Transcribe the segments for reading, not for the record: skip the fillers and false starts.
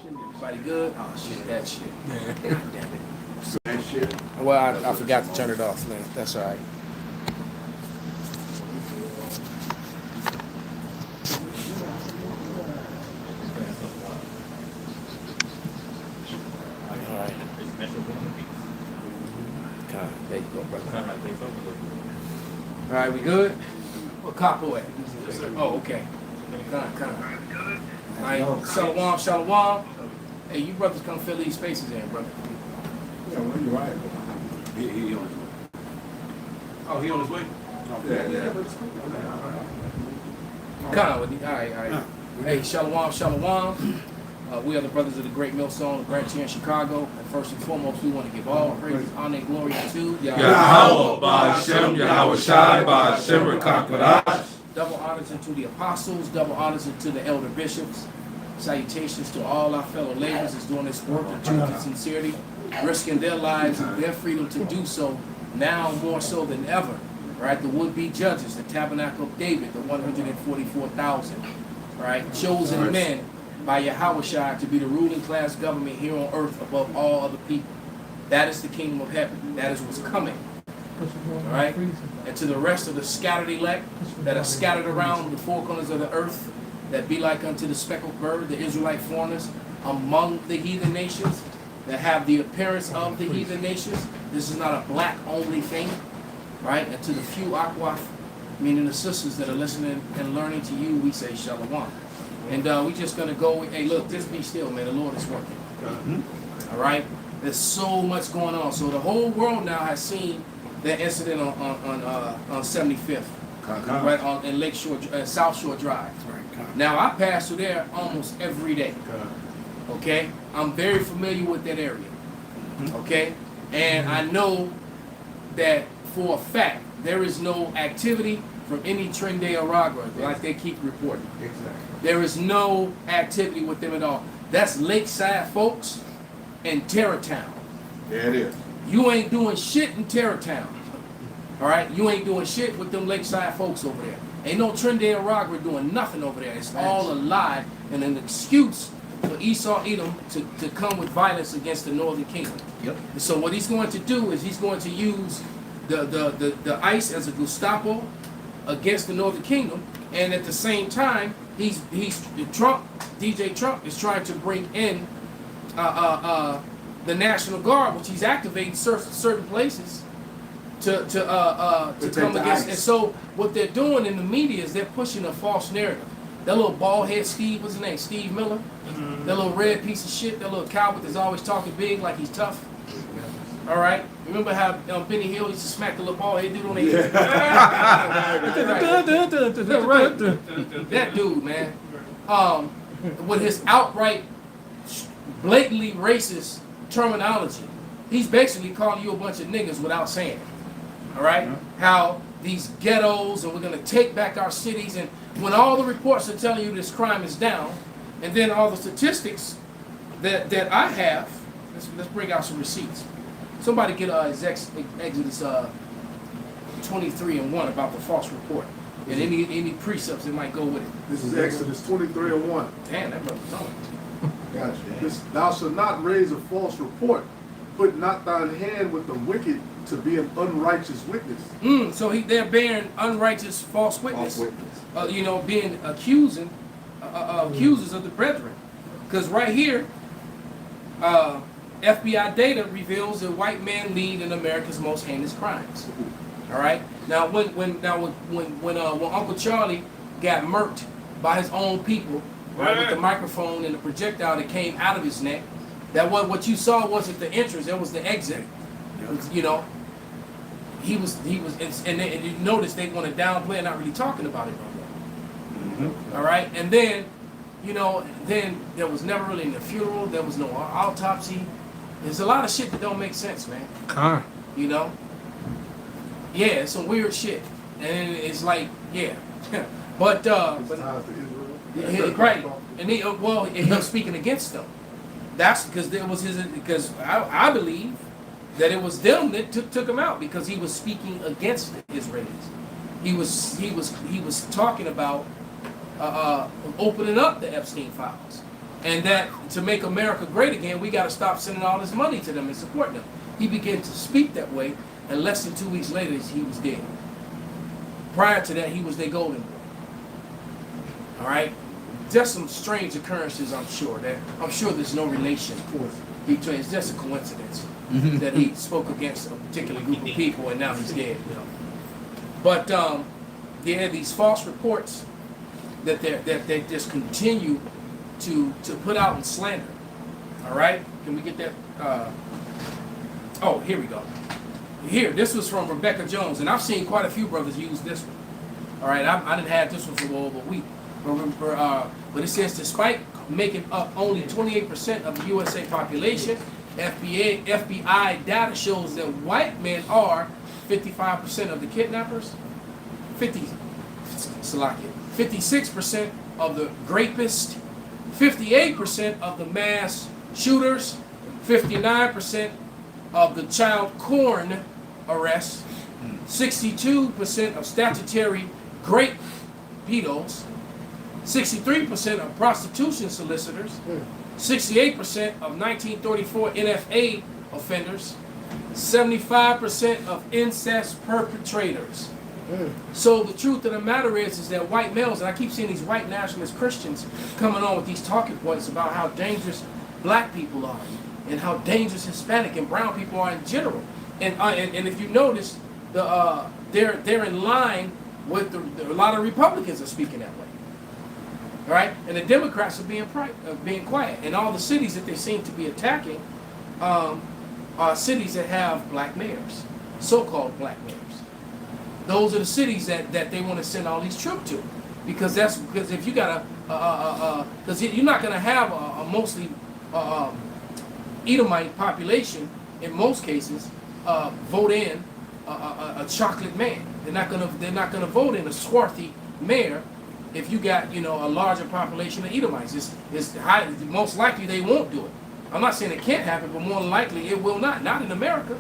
Everybody good? Oh shit, that shit. Yeah. God damn it. That shit. Well, I forgot to turn it off, man. That's all right. All right. There you go, brother. All right, we good? What capo at? Oh, okay. Come on. All right, shalom, shalom. Hey, you brothers come fill these spaces in, brother. Yeah, well, you're right. He on his way. Oh, he on his way? Yeah. Come on with you. All right. Hey, shalom, shalom. We are the brothers of the Great Millstone branch here in Chicago. And first and foremost, we want to give all praise, honor, and glory to Yahweh, Ba'Hashem, Yahweh Shai, Ba'Hashem, Rakakadash. double honors unto the apostles, double honors unto the elder bishops. Salutations to all our fellow laborers that's doing this work with truth and sincerity, risking their lives and their freedom to do so, now more so than ever. Right, the would-be judges, the tabernacle of David, the 144,000, right, chosen men by Yahweh Shai to be the ruling class government here on earth above all other people. That is the kingdom of heaven. That is what's coming. All right, and to the rest of the scattered elect that are scattered around the four corners of the earth, that be like unto the speckled bird, the Israelite foreigners among the heathen nations, that have the appearance of the heathen nations. This is not a black-only thing. Right? And to the few akwaf, meaning the sisters that are listening and learning to you, we say shalom. And we just going to go, hey, look, just be still, man. The Lord is working. All right? There's so much going on. So the whole world now has seen that incident on 75th, right, in Lake Shore, South Shore Drive. Now, I pass through there almost every day. Okay? I'm very familiar with that area. Okay? And I know that for a fact, there is no activity from any Trinidad Aragua, like they keep reporting. Exactly. There is no activity with them at all. That's Lakeside folks and Terrortown. There it is. You ain't doing shit in Terrortown. All right? You ain't doing shit with them Lakeside folks over there. Ain't no Trinidad Aragua doing nothing over there. It's all a lie and an excuse for Esau Edom to come with violence against the Northern Kingdom. Yep. And so what he's going to do is he's going to use the ICE as a Gestapo against the Northern Kingdom, and at the same time, DJ Trump is trying to bring in the National Guard, which he's activating certain places to come against. And so what they're doing in the media is they're pushing a false narrative. That little bald head Steve, what's his name? Steve Miller. That little red piece of shit, that little coward that's always talking big like he's tough. All right. Remember how Benny Hill used to smack the little bald head dude on the head? That dude, man, with his outright, blatantly racist terminology, he's basically calling you a bunch of niggas without saying it. All right. How these ghettos and we're gonna take back our cities, and when all the reports are telling you this crime is down, and then all the statistics that I have, let's bring out some receipts. Somebody get Exodus 23 and 1 about the false report, and any precepts that might go with it. This is Exodus 23 and 1. Damn, that brother's on it. Gotcha. This, thou shalt not raise a false report. Put not thine hand with the wicked to be an unrighteous witness. So they're bearing unrighteous false witness. Being accusers of the brethren. Because right here, FBI data reveals that white men lead in America's most heinous crimes. All right. Now, when Uncle Charlie got murked by his own people, right, with the microphone and the projectile that came out of his neck, that what you saw wasn't the entrance; that was the exit. It was, he was, and you notice they want to downplay and not really talking about it no more. All right, and then, then there was never really a funeral. There was no autopsy. There's a lot of shit that don't make sense, man. Yeah, it's some weird shit, and it's like, yeah, but right, and he's speaking against them. That's because there was because I believe that it was them that took him out because he was speaking against the Israelis. he was talking about opening up the Epstein files, and that to make America great again, we got to stop sending all this money to them and support them. He began to speak that way, and less than 2 weeks later, he was dead. Prior to that, he was their golden boy. All right, just some strange occurrences. I'm sure there's no relation between. It's just a coincidence that he spoke against a particular group of people, and now he's dead. You know, but yeah, these false reports that they just continue to put out and slander. All right, can we get that? Oh, here we go. Here, this was from Rebecca Jones, and I've seen quite a few brothers use this one. All right, I didn't have this one for over a week. But it says, despite making up only 28% of the USA population, FBI data shows that white men are 55% of the kidnappers, 56% of the rapists, 58% of the mass shooters, 59% of the child porn arrests, 62% of statutory grape pedos, 63% of prostitution solicitors, 68% of 1934 NFA offenders, 75% of incest perpetrators. So the truth of the matter is that white males, and I keep seeing these white nationalist Christians coming on with these talking points about how dangerous black people are and how dangerous Hispanic and brown people are in general. And if you notice, they're in line with a lot of Republicans are speaking that way. All right, and the Democrats are being quiet. And all the cities that they seem to be attacking are cities that have black mayors, so-called black mayors. Those are the cities that they want to send all these troops to, because if you got because you're not going to have a mostly Edomite population in most cases vote in a chocolate man. They're not gonna vote in a swarthy mayor. If you got, a larger population of Edomites, it's high, most likely they won't do it. I'm not saying it can't happen, but more likely it will not. Not in America.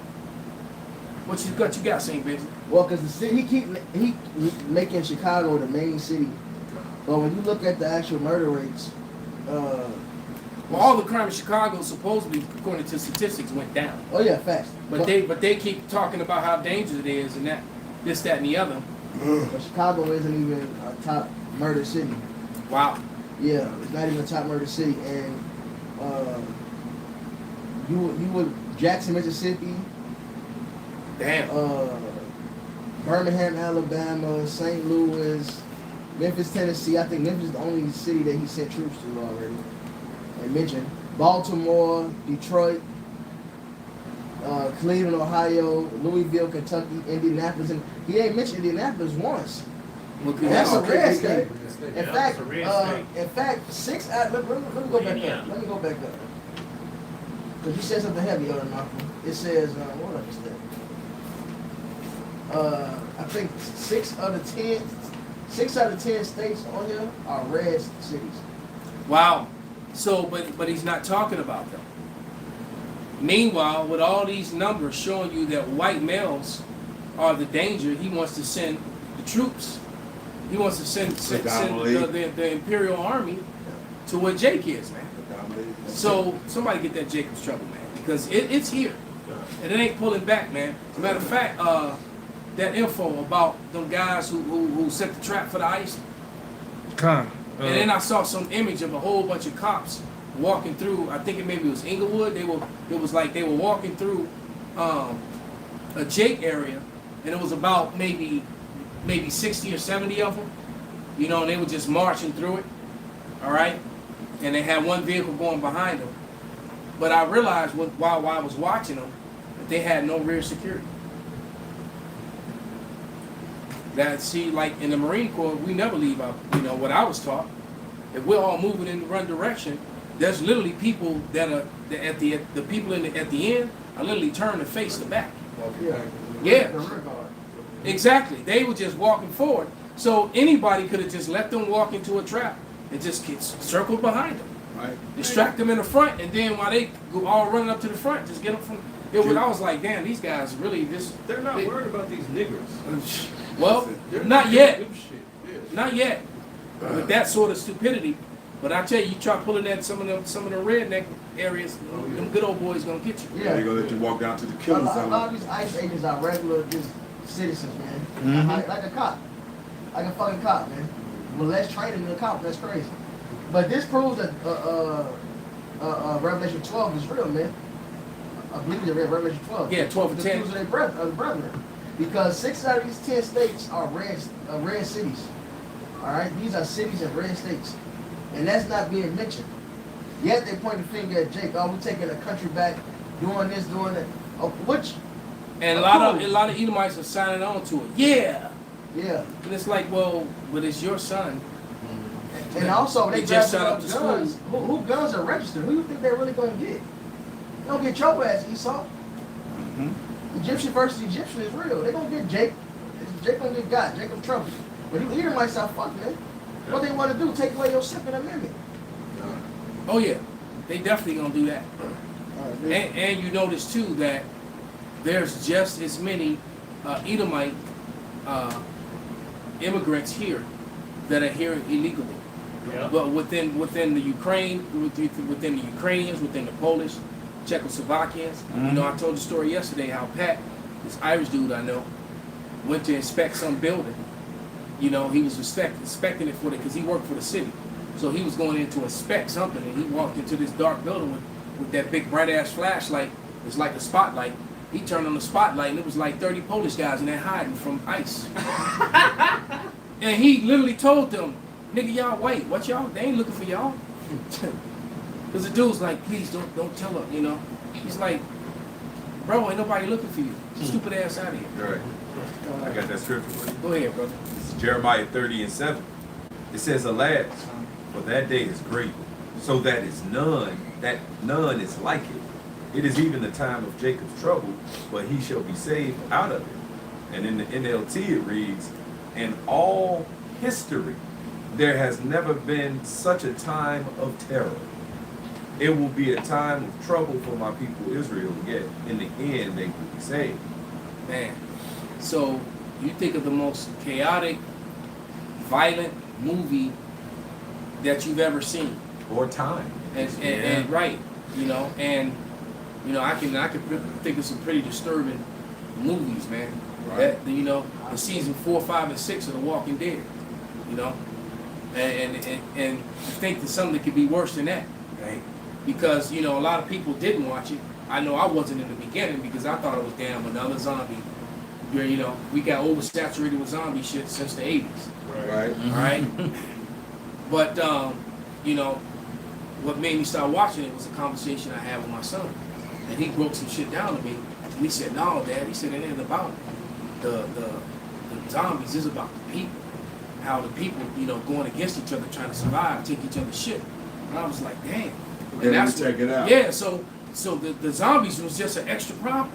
What you got, St. Vincent? Well, because the city, he making Chicago the main city, but when you look at the actual murder rates, well, all the crime in Chicago supposedly, according to statistics, went down. Oh yeah, facts. But they keep talking about how dangerous it is and that, this, that, and the other. But Chicago isn't even a top murder city. Wow. Yeah, it's not even a top murder city, and you would Jackson, Mississippi. Damn. Birmingham, Alabama, St. Louis, Memphis, Tennessee. I think Memphis is the only city that he sent troops to already. And mentioned Baltimore, Detroit, Cleveland, Ohio, Louisville, Kentucky, Indianapolis, and he ain't mentioned Indianapolis once. Well, That's a red state. In Yeah, fact, that's a red state. 6 out. Let me go back up. Let me go back up. Because you said something heavy on Malcolm. It says, what up is that? I think 6 out of 10 states on here are red cities. Wow. So, but he's not talking about them. Meanwhile, with all these numbers showing you that white males are the danger, he wants to send the troops. He wants to send the Imperial Army to where Jake is, man. So somebody get that Jacob's trouble, man, because it's here, and it ain't pulling back, man. As a matter of fact, that info about them guys who set the trap for the ICE. And then I saw some image of a whole bunch of cops walking through. I think maybe it was Inglewood. They were walking through a Jake area, and it was about maybe 60 or 70 of them. And they were just marching through it. All right, and they had one vehicle going behind them. But I realized while I was watching them that they had no rear security. Like in the Marine Corps, we never leave out, what I was taught. If we're all moving in the one direction, there's literally people the people at the end are literally turned to face the back. Yeah. Exactly. They were just walking forward. So anybody could have just let them walk into a trap and just get circled behind them. Right. Distract them in the front, and then while they go all running up to the front, just get them from. I was like, damn, these guys really just. They're not worried about these niggers. Well, not yet. Not yet. With that sort of stupidity. But I tell you, you try pulling at some of the redneck areas, them good old boys gonna get you. They're Yeah. gonna let you walk down to the A killing lot zone. of these ICE agents are regular just citizens, man. Like a cop. Like a fucking cop, man. With less training than a cop, that's crazy. But this proves that Revelation 12 is real, man. I believe they read Revelation 12. Yeah, 12 and The 10. Jews are their brethren. Because 6 out of these 10 states are red cities. Alright? These are cities and red states. And that's not being mentioned. Yet they point the finger at Jake. Oh, we're taking the country back, doing this, doing that. Oh, which, And a lot of Edomites are signing on to it. Yeah. yeah. And it's like, well, but it's your son. And also, when They they just grab shot up up the guns, school. who guns are registered? Who you think they're really going to get? They don't get your ass, Esau. Egyptian versus Egyptian is real. They going to get Jake. Jake going to get God. Jake in trouble. But you Edomites are fuck, man. What they want to do, take away your Second Amendment. Oh yeah, they definitely gonna do that. And you notice too that there's just as many Edomite immigrants here that are here illegally. Yeah. But within the Ukraine, within the Ukrainians, within the Polish, Czechoslovakians. You know, I told the story yesterday how Pat, this Irish dude I know, went to inspect some building. You know, he was inspecting it for because he worked for the city. So he was going in to inspect something, and he walked into this dark building with that big bright ass flashlight. It's like a spotlight. He turned on the spotlight, and it was like 30 Polish guys in there hiding from ICE. And he literally told them, "Nigga, y'all wait. What y'all? They ain't looking for y'all." Because the dude's like, "Please don't tell her." You know, he's like, "Bro, ain't nobody looking for you. Stupid ass out of here." All right. I got that scripture for you. Go ahead, brother. This is Jeremiah 30:7. It says, "Alas, for that day is great, so that none is like it. It is even the time of Jacob's trouble, but he shall be saved out of it." And in the NLT it reads, "In all history, there has never been such a time of terror. It will be a time of trouble for my people Israel, yet in the end they will be saved." Man, so you think of the most chaotic, violent movie that you've ever seen, Or time. and right, you know, and you know, I can think of some pretty disturbing movies, man. Right. That you know, the season 4, 5, and 6 of The Walking Dead, you know, and I think that something could be worse than that, Right. because you know a lot of people didn't watch it. I know I wasn't in the beginning because I thought it was damn another zombie. You know, we got oversaturated with zombie shit since the 80s. Right. All right. But you know, what made me start watching it was a conversation I had with my son, and he broke some shit down to me. And he said, "No, Dad," he said, "it ain't about the zombies. It's about the people. How the people, you know, going against each other, trying to survive, take each other's shit." And I was like, "Damn." Okay, let me check it out. Yeah. So the zombies was just an extra problem.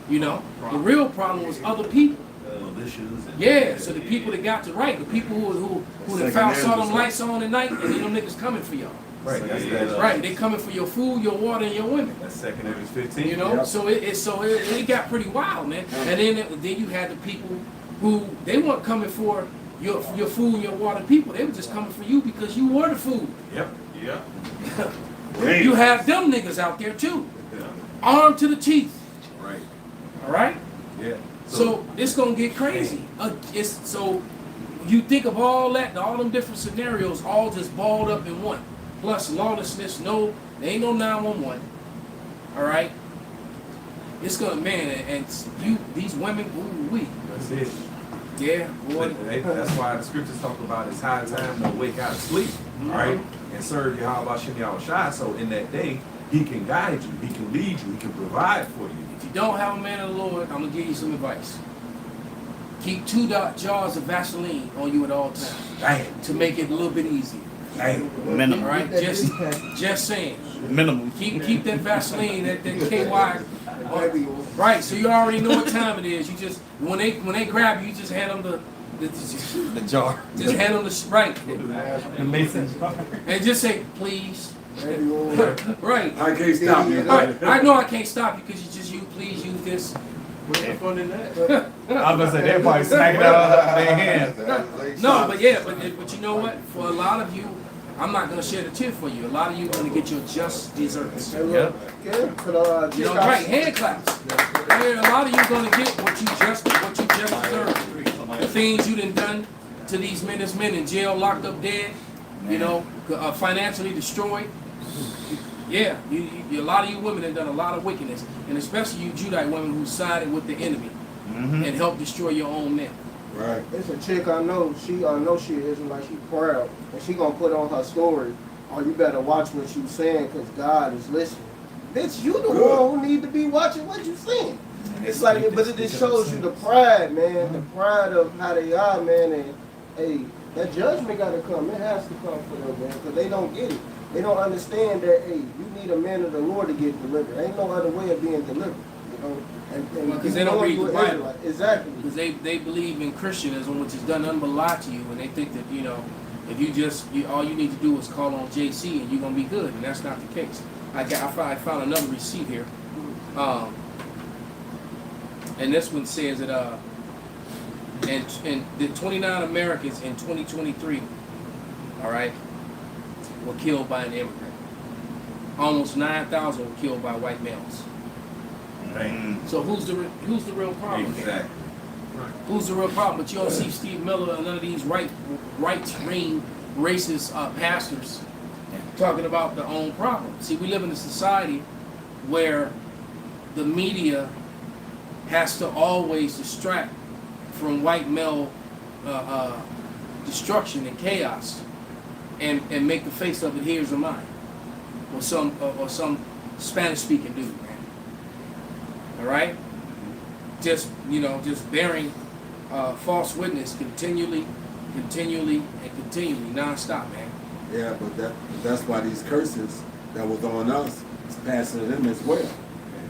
You know, the real problem was other people. Militias. And Yeah, so the people that got to right, the people who Second saw them hand, lights on at night, and then them niggas coming for y'all. Right. That's that. Right, they coming for your food, your water, and your women. That's 2 Ezra 15. You know, Yep. so it got pretty wild, man. And then you had the people who they weren't coming for your food and your water. People, they were just coming for you because you were the food. Yep. Yep. Damn. You have them niggas out there too, armed to the teeth. Right. All right. Yeah. So it's gonna get crazy. So you think of all that, all them different scenarios, all just balled up in one. Plus lawlessness. No, there ain't no 911. All right. It's gonna, man, and these women, ooh wee. That's it. Yeah, boy. That's why the scriptures talk about it's high time to wake out of sleep, all right, and serve Yahweh Shem Yahweh Shai. So in that day, he can guide you, he can lead you, he can provide for you. If you don't have a man of the Lord, I'm gonna give you some advice. Keep 2 jars of Vaseline on you at all times Damn. to make it a little bit easier. Damn. All Minimum. right, Get that just big pack. just saying. Minimum. Keep that Vaseline, that KY. Baby, Right, so you already know what time it is. You just when they grab you, you just hand them The jar. just hand them the right, The mason jar. and just say please. baby oil. Right. I can't stop you. I know I can't stop you because you please use this. Way fun in that. I was gonna say they're probably smacking out of their hands. No, but yeah, but you know what? For a lot of you, I'm not gonna shed a tear for you. A lot of you are gonna get your just desserts. Hey, look, yeah, but, You know, right? Hand claps. Yeah, a lot of you are gonna get what you just deserve. The things you done to these men in jail, locked up dead, you know, financially destroyed. Yeah, a lot of you women have done a lot of wickedness, and especially you Judite women who sided with the enemy and helped destroy your own men. Right. It's a chick I know she is like she proud, and she gonna put on her story, oh, you better watch what you saying, because God is listening. Bitch, you the one who need to be watching what you saying. It's like, but it just shows you the pride, man, the pride of how they are, man, and hey, that judgment gotta come. It has to come for them, man, because they don't get it. They don't understand that, hey, you need a man of the Lord to get delivered. Ain't no other way of being delivered, you know. And Because they don't read the Bible. Exactly. Because they believe in Christianism, which has done nothing but lie to you, and they think that, you know, if you just, all you need to do is call on JC and you're going to be good, and that's not the case. I found another receipt here. And this one says that and the 29 Americans in 2023, all right, were killed by an immigrant. Almost 9,000 were killed by white males. So who's the real problem here? Exactly. Who's the real problem? But you don't see Steve Miller and none of these right-wing racist pastors talking about their own problem. See, we live in a society where the media has to always distract from white male destruction and chaos, and make the face of it here's or mine, or some Spanish-speaking dude, man. All right, just bearing false witness continually, nonstop, man. Yeah, but that's why these curses that was on us is passing to them as well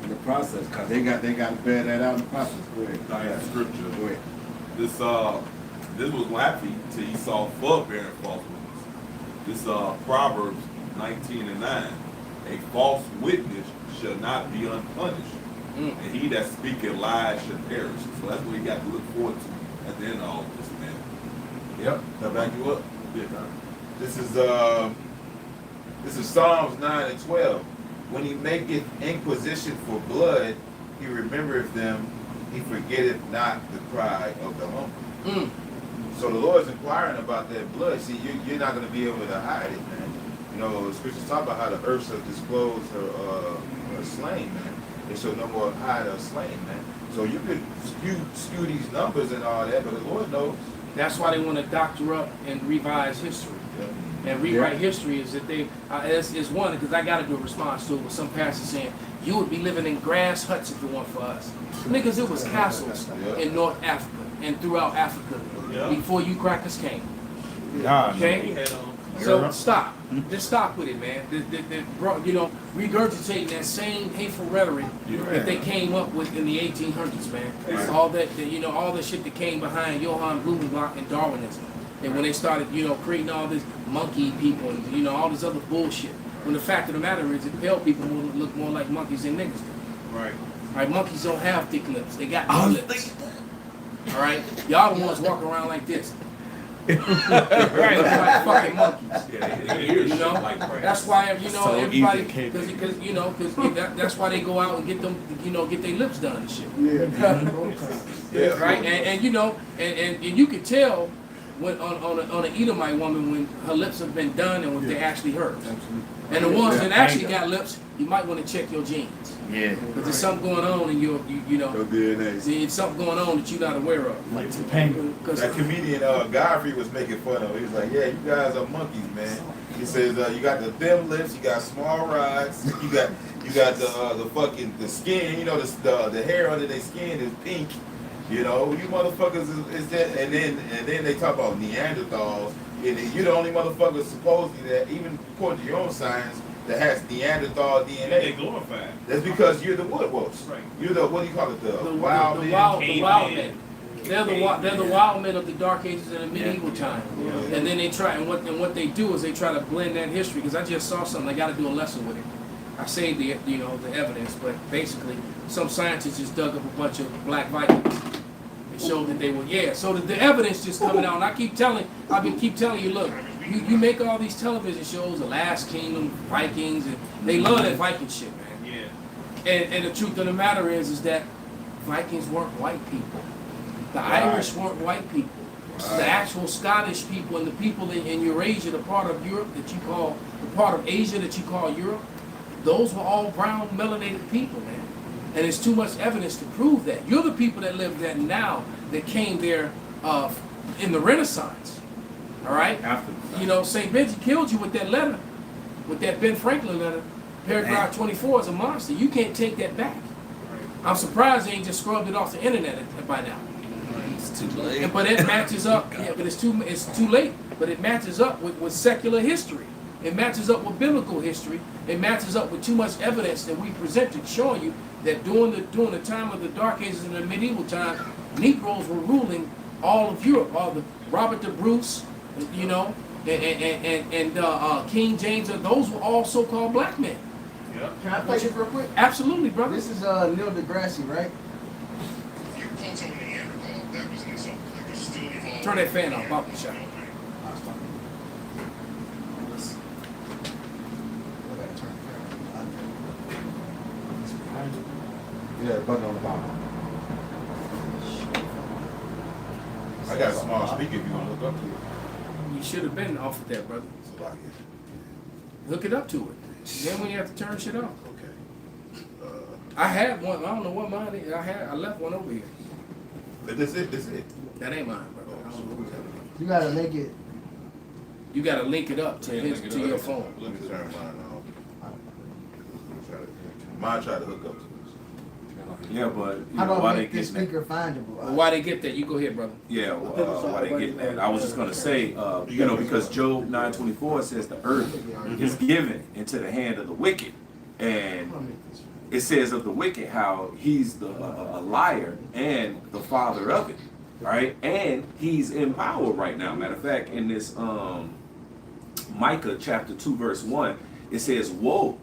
in the process, because they got to bear that out in the process. Go ahead. I have scripture. Go ahead. This was happy to Esau for bearing false witness. This Proverbs 19:9. A false witness shall not be unpunished, and he that speaketh lies shall perish. So that's what you got to look forward to at the end of all this, man. Yep, now back you up. This is Psalms 9:12. When he maketh inquisition for blood, he remembereth them, he forgetteth not the cry of the humble. So the Lord's inquiring about that blood. See, you're not going to be able to hide it, man. You know, the scriptures talk about how the earth shall disclose her slain, man. It shall no more hide her slain, man. So you could skew these numbers and all that, but the Lord knows. That's why they want to doctor up and revise history. And rewrite history is that it's one, because I got to do a response to it with some pastor saying, you would be living in grass huts if it weren't for us. Niggas, it was castles in North Africa and throughout Africa before you crackers came. Okay? So stop. Just stop with it, man. Regurgitating that same hateful rhetoric that they came up with in the 1800s, man. All that, all the shit that came behind Johann Blumenbach and Darwinism. And when they started, creating all this monkey people and, all this other bullshit. When the fact of the matter is that pale people look more like monkeys than niggas do. Right. All right, monkeys don't have thick lips. They got no lips. All right? Y'all the ones walking around like this. Right, like fucking monkeys. That's why, everybody, because that's why they go out and get them, get their lips done and shit. Right? And you could tell when on an Edomite woman when her lips have been done and when they actually hurt. And the ones that actually got lips, you might want to check your genes. Yeah. Because there's something going on in your DNA. It's something going on that you're not aware of. Like some penguin. That comedian Godfrey was making fun of. He was like, "Yeah, you guys are monkeys, man." He says, "You got the thin lips, you got small rods, you got the skin. The hair under their skin is pink. You motherfuckers is that." And then they talk about Neanderthals, and you're the only motherfucker supposedly that, even according to your own science, that has Neanderthal DNA. They glorified. That's because you're the wood wolves. Right. You're the, what do you call it? The wild men. The wild men. They're the wild men of the Dark Ages and the medieval time. Yeah. And then they try, and what they do is they try to blend that history. Because I just saw something. I got to do a lesson with it. I say the evidence, but basically some scientists just dug up a bunch of black Vikings and showed that they were So the evidence just coming out. And I keep telling you, look, you make all these television shows, The Last Kingdom, Vikings, and they love that Viking shit, man. Yeah. And the truth of the matter is that Vikings weren't white people. The Irish weren't white people. The actual Scottish people and the people in Eurasia, the part of Europe that you call, the part of Asia that you call Europe, those were all brown melanated people, man. And there's too much evidence to prove that. You're the people that live there now that came there in the Renaissance. All right? After St. Benji killed you with that letter, with that Ben Franklin letter. Paragraph 24 is a monster. You can't take that back. I'm surprised they ain't just scrubbed it off the internet by now. It's too late. But it matches up. Yeah, but it's too late. But it matches up with secular history. It matches up with biblical history. It matches up with too much evidence that we presented, showing you that during the time of the Dark Ages and the medieval time, Negroes were ruling all of Europe. All the Robert the Bruce, and King James. Those were all so-called black men. Yeah. Can I play this real quick? Absolutely, brother. This is Neil deGrasse, right? Turn that fan off, Bobby Shot. Yeah, button on the bottom. I got a small speaker if you want to look up to it. You should have been off of that, brother. It's a lot here. Hook it up to it. Then when you have to turn shit off. Okay. I had one. I don't know what mine is. I left one over here. That's it. That ain't mine, brother. I don't know who's having it. You gotta make it. You gotta link it up to Yeah, link it to up. your phone. Let me turn mine off. Mine tried to hook up to this. Yeah, but How do I why they make this getting that? speaker findable? Well, why they get that? You go ahead, brother. Yeah, why they getting that? I was just gonna say, because Job 9:24 says the earth is given into the hand of the wicked, and it says of the wicked how he's a liar and the father of it, right? And he's in power right now. Matter of fact, in this Micah chapter 2 verse 1, it says, "Woe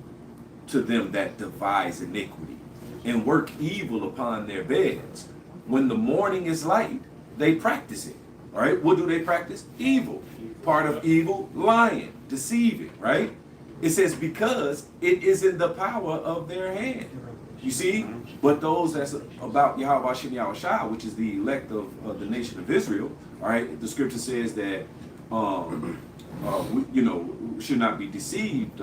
to them that devise iniquity and work evil upon their beds. When the morning is light, they practice it." All right, what do they practice? Evil. Part of evil, lying, deceiving, right? It says because it is in the power of their hand. You see? But those that's about Yahweh Shem Yahushua, which is the elect of the nation of Israel, all right, the scripture says that we should not be deceived.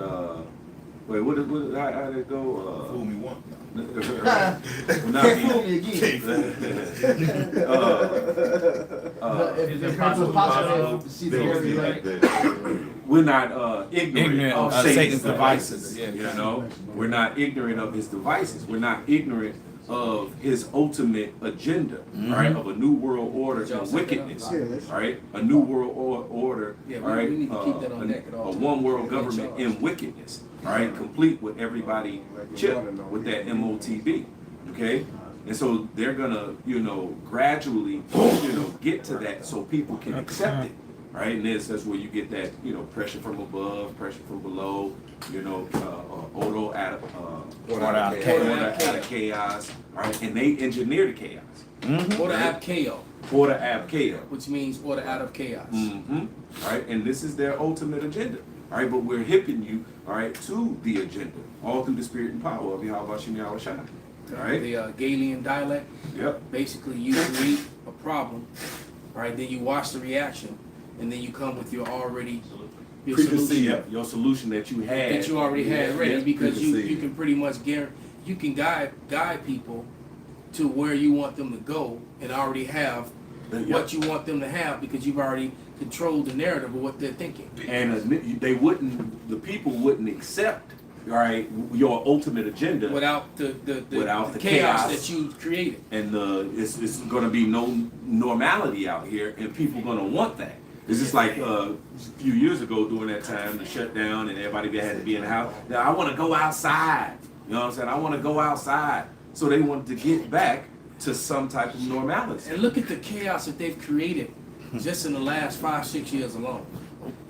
Wait, how did it go? Fool me once. Can't fool me again. If it was possible to see the very light. We're not ignorant of Satan's devices. Yeah. You know, we're not ignorant of his devices. We're not ignorant of his ultimate agenda, right? Of a new world order and wickedness, right? A new world order, Yeah, all right? we need to keep that on deck at all A times. one world government in wickedness, all right? Complete with everybody chip with that MOTB, okay? And so they're gonna, gradually, get to that so people can accept it, right? And that's where you get that, pressure from above, pressure from below, order out of chaos, all right? And they engineer the chaos. Order ab chaos, Order ab chaos. which means order out of chaos. Mm-hmm. All right, and this is their ultimate agenda. All right, but we're hipping you, all right, to the agenda, all through the spirit and power of Yahweh Shem Yahushua. All right. The Galilean dialect. Yep. Basically, you create a problem, right? Then you watch the reaction, and then you come with your solution Yep. Your solution that you had. that you already had ready, Yes, because you preconceived. can pretty much you can guide people to where you want them to go, and already have what you want them to have, because you've already controlled the narrative of what they're thinking. And the people wouldn't accept, all right, your ultimate agenda Without the Without the chaos chaos. that you created. and it's going to be no normality out here, and people going to want that. It's just like a few years ago during that time, the shutdown, and everybody had to be in the house. Now, I want to go outside. You know what I'm saying? I want to go outside. So they wanted to get back to some type of normality. And look at the chaos that they've created just in the last 5-6 years alone.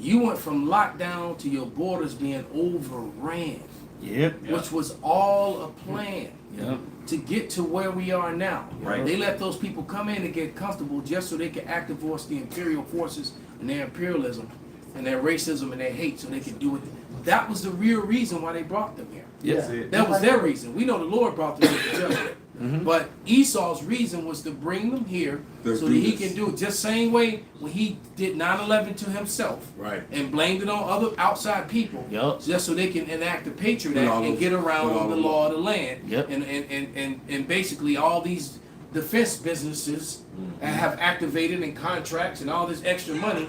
You went from lockdown to your borders being overran. Yep. which was all a plan Yep. to get to where we are now. Right. They let those people come in and get comfortable just so they can activate the imperial forces and their imperialism and their racism and their hate so they can do it. That was the real reason why they brought them here. Yes, Yeah. it. That was their reason. We know the Lord brought them here to judgment. Mhm. But Esau's reason was to bring them here To so do that he this. can do it. Just same way when he did 9/11 to himself Right. and blamed it on other outside people, Yup. just so they can enact the Patriot Put Act all and the- get put all around the the law of the land. Yep. And basically all these defense businesses have activated and contracts and all this extra money,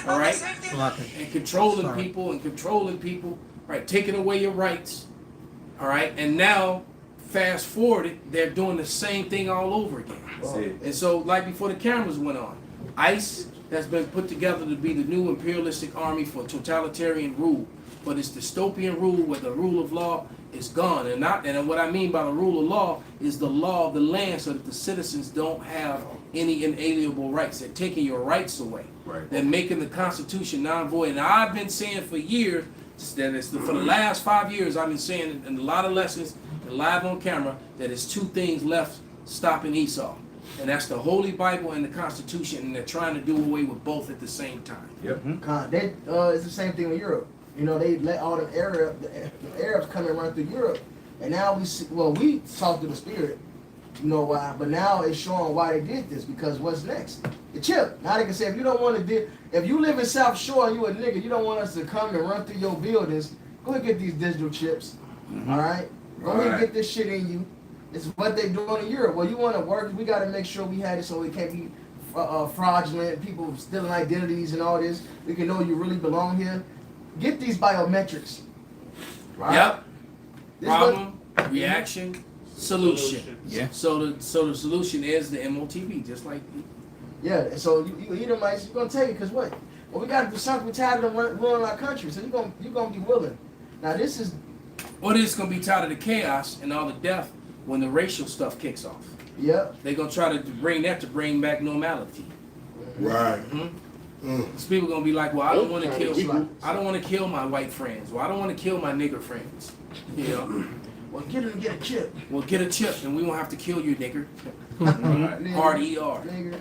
all right, and controlling people, right, taking away your rights, all right, and now fast forward it, they're doing the same thing all over again. That's it. And so, like before the cameras went on, ICE has been put together to be the new imperialistic army for totalitarian rule, but it's dystopian rule where the rule of law is gone, and what I mean by the rule of law is the law of the land, so that the citizens don't have any inalienable rights. They're taking your rights away. Right. They're making the Constitution non-void, and I've been saying for years that for the last 5 years I've been saying in a lot of lessons and live on camera that it's two things left stopping Esau. And that's the Holy Bible and the Constitution, and they're trying to do away with both at the same time. Yep. It's the same thing in Europe. You know, they let all the Arabs come and run through Europe, and now we see, we saw through the Spirit, you know why? But now it's showing why they did this, because what's next? The chip. Now they can say, if you don't want to if you live in South Shore and you a nigga, you don't want us to come and run through your buildings, go and get these digital chips, all right? Go ahead and get this shit in you. It's what they doing in Europe. Well, you want to work, we got to make sure we had it so it can't be fraudulent, people stealing identities and all this. We can know you really belong here. Get these biometrics. Right? Yep. This Problem, reaction, solution. Yeah. So the solution is the MOTV, just like Yeah, so you Edomites, you're gonna take it, cause what? Well, we gotta do something. We're tired of them ruling our country, so you're gonna be willing. Now this is or they're just gonna be tired of the chaos and all the death when the racial stuff kicks off. yep. They're gonna try to bring back normality. Right. These people gonna be like, well, I don't want to kill my white friends. Well, I don't want to kill my nigger friends. You know, Well, get him to get a chip. well, get a chip and we won't have to kill you, nigger. Nigga, Hard ER. nigga.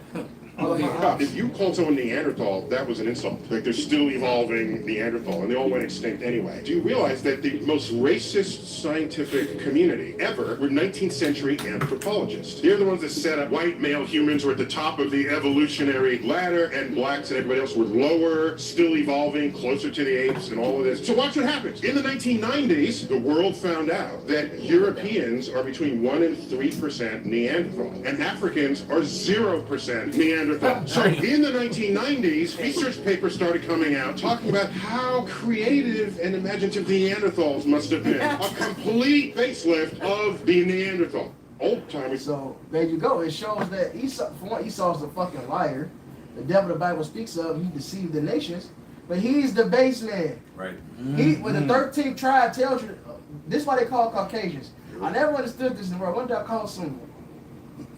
Okay. If you call someone Neanderthal, that was an insult. Like they're still evolving Neanderthal, and they all went extinct anyway. Do you realize that the most racist scientific community ever were 19th century anthropologists? They're the ones that said that white male humans were at the top of the evolutionary ladder, and blacks and everybody else were lower, still evolving, closer to the apes, and all of this. So watch what happens. In the 1990s, the world found out that Europeans are between 1% and 3% Neanderthal, and Africans are 0% Neanderthal. So in the 1990s, research papers started coming out talking about how creative and imaginative the Neanderthals must have been. A complete facelift of the Neanderthal. Old timers. So there you go. It shows that Esau, for one, Esau's a fucking liar. The devil the Bible speaks of, he deceived the nations, but he's the base man. Right. He, when the 13th tribe tells you, this is why they call Caucasians. I never understood this in the world. One day I called some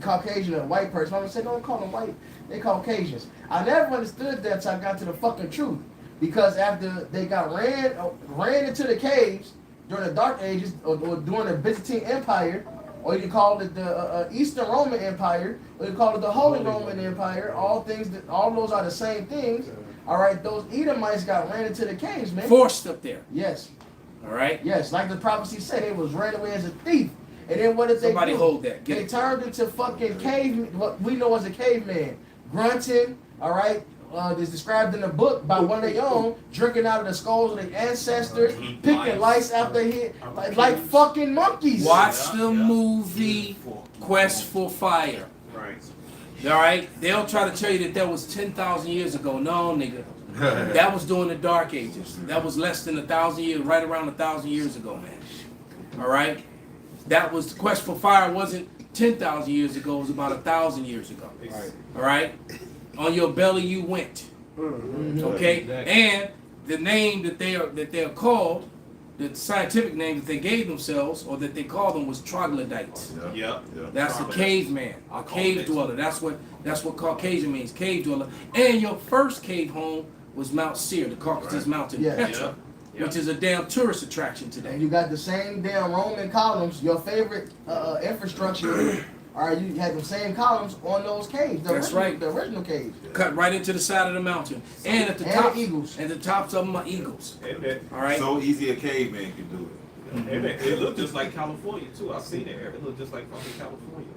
Caucasian a white person. I said, don't call them white. They Caucasians. I never understood that until I got to the fucking truth. Because after they got ran into the caves during the Dark Ages, or during the Byzantine Empire, or you can call it the Eastern Roman Empire, or you can call it the Holy Roman Empire. All those are the same things. All right, those Edomites got ran into the caves, man. Forced up there. Yes, All right. yes. Like the prophecy said, they was ran away as a thief. And then what did they Somebody do? hold that. Get They it. turned into fucking what we know as a caveman. Grunting, all right? It's described in the book by one of their own, drinking out of the skulls of their ancestors, picking lice out their head, like fucking monkeys. Watch the movie Quest for Fire. Right. All right. They'll try to tell you that was 10,000 years ago. No, nigga. That was during the Dark Ages. That was less than 1,000 years, right around 1,000 years ago, man. All right. That was Quest for Fire. Wasn't 10,000 years ago. It was about 1,000 years ago. All right. On your belly you went. Okay. And the name that they are called, the scientific name that they gave themselves, or that they called them, was troglodytes. Yep. That's a caveman, a cave dweller. That's what Caucasian means, cave dweller. And your first cave home was Mount Seir, the Caucasus Mountain, Yeah. Petra. which is a damn tourist attraction And today. you got the same damn Roman columns, your favorite infrastructure. All right, you had the same columns on those caves. That's right. The original caves. Cut right into the side of the mountain, and at the And top, the eagles. and the tops of them are eagles. And that, All right. So easy a caveman can do it. and that, it looked just like California too. I've seen it. It looked just like fucking California.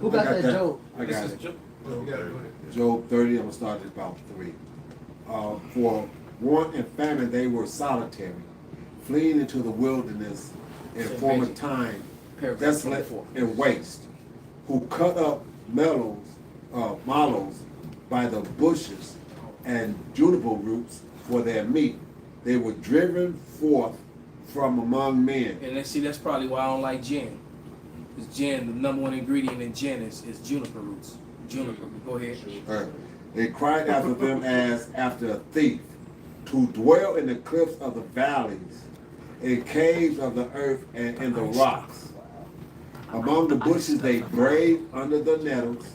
Who got that joke? I got This it. is just, Job 30, I'm gonna start at about 3. For want and famine they were solitary, fleeing into the wilderness in Same former page. time, Paragraph desolate 24. and waste, who cut up mallows by the bushes and juniper roots for their meat. They were driven forth from among men. And let's see, that's probably why I don't like gin. Because gin, the number one ingredient in gin is juniper roots. Juniper. Go ahead. They cried after them as after a thief, to dwell in the cliffs of the valleys, in caves of the earth and in the rocks. Among the bushes they braved under the nettles.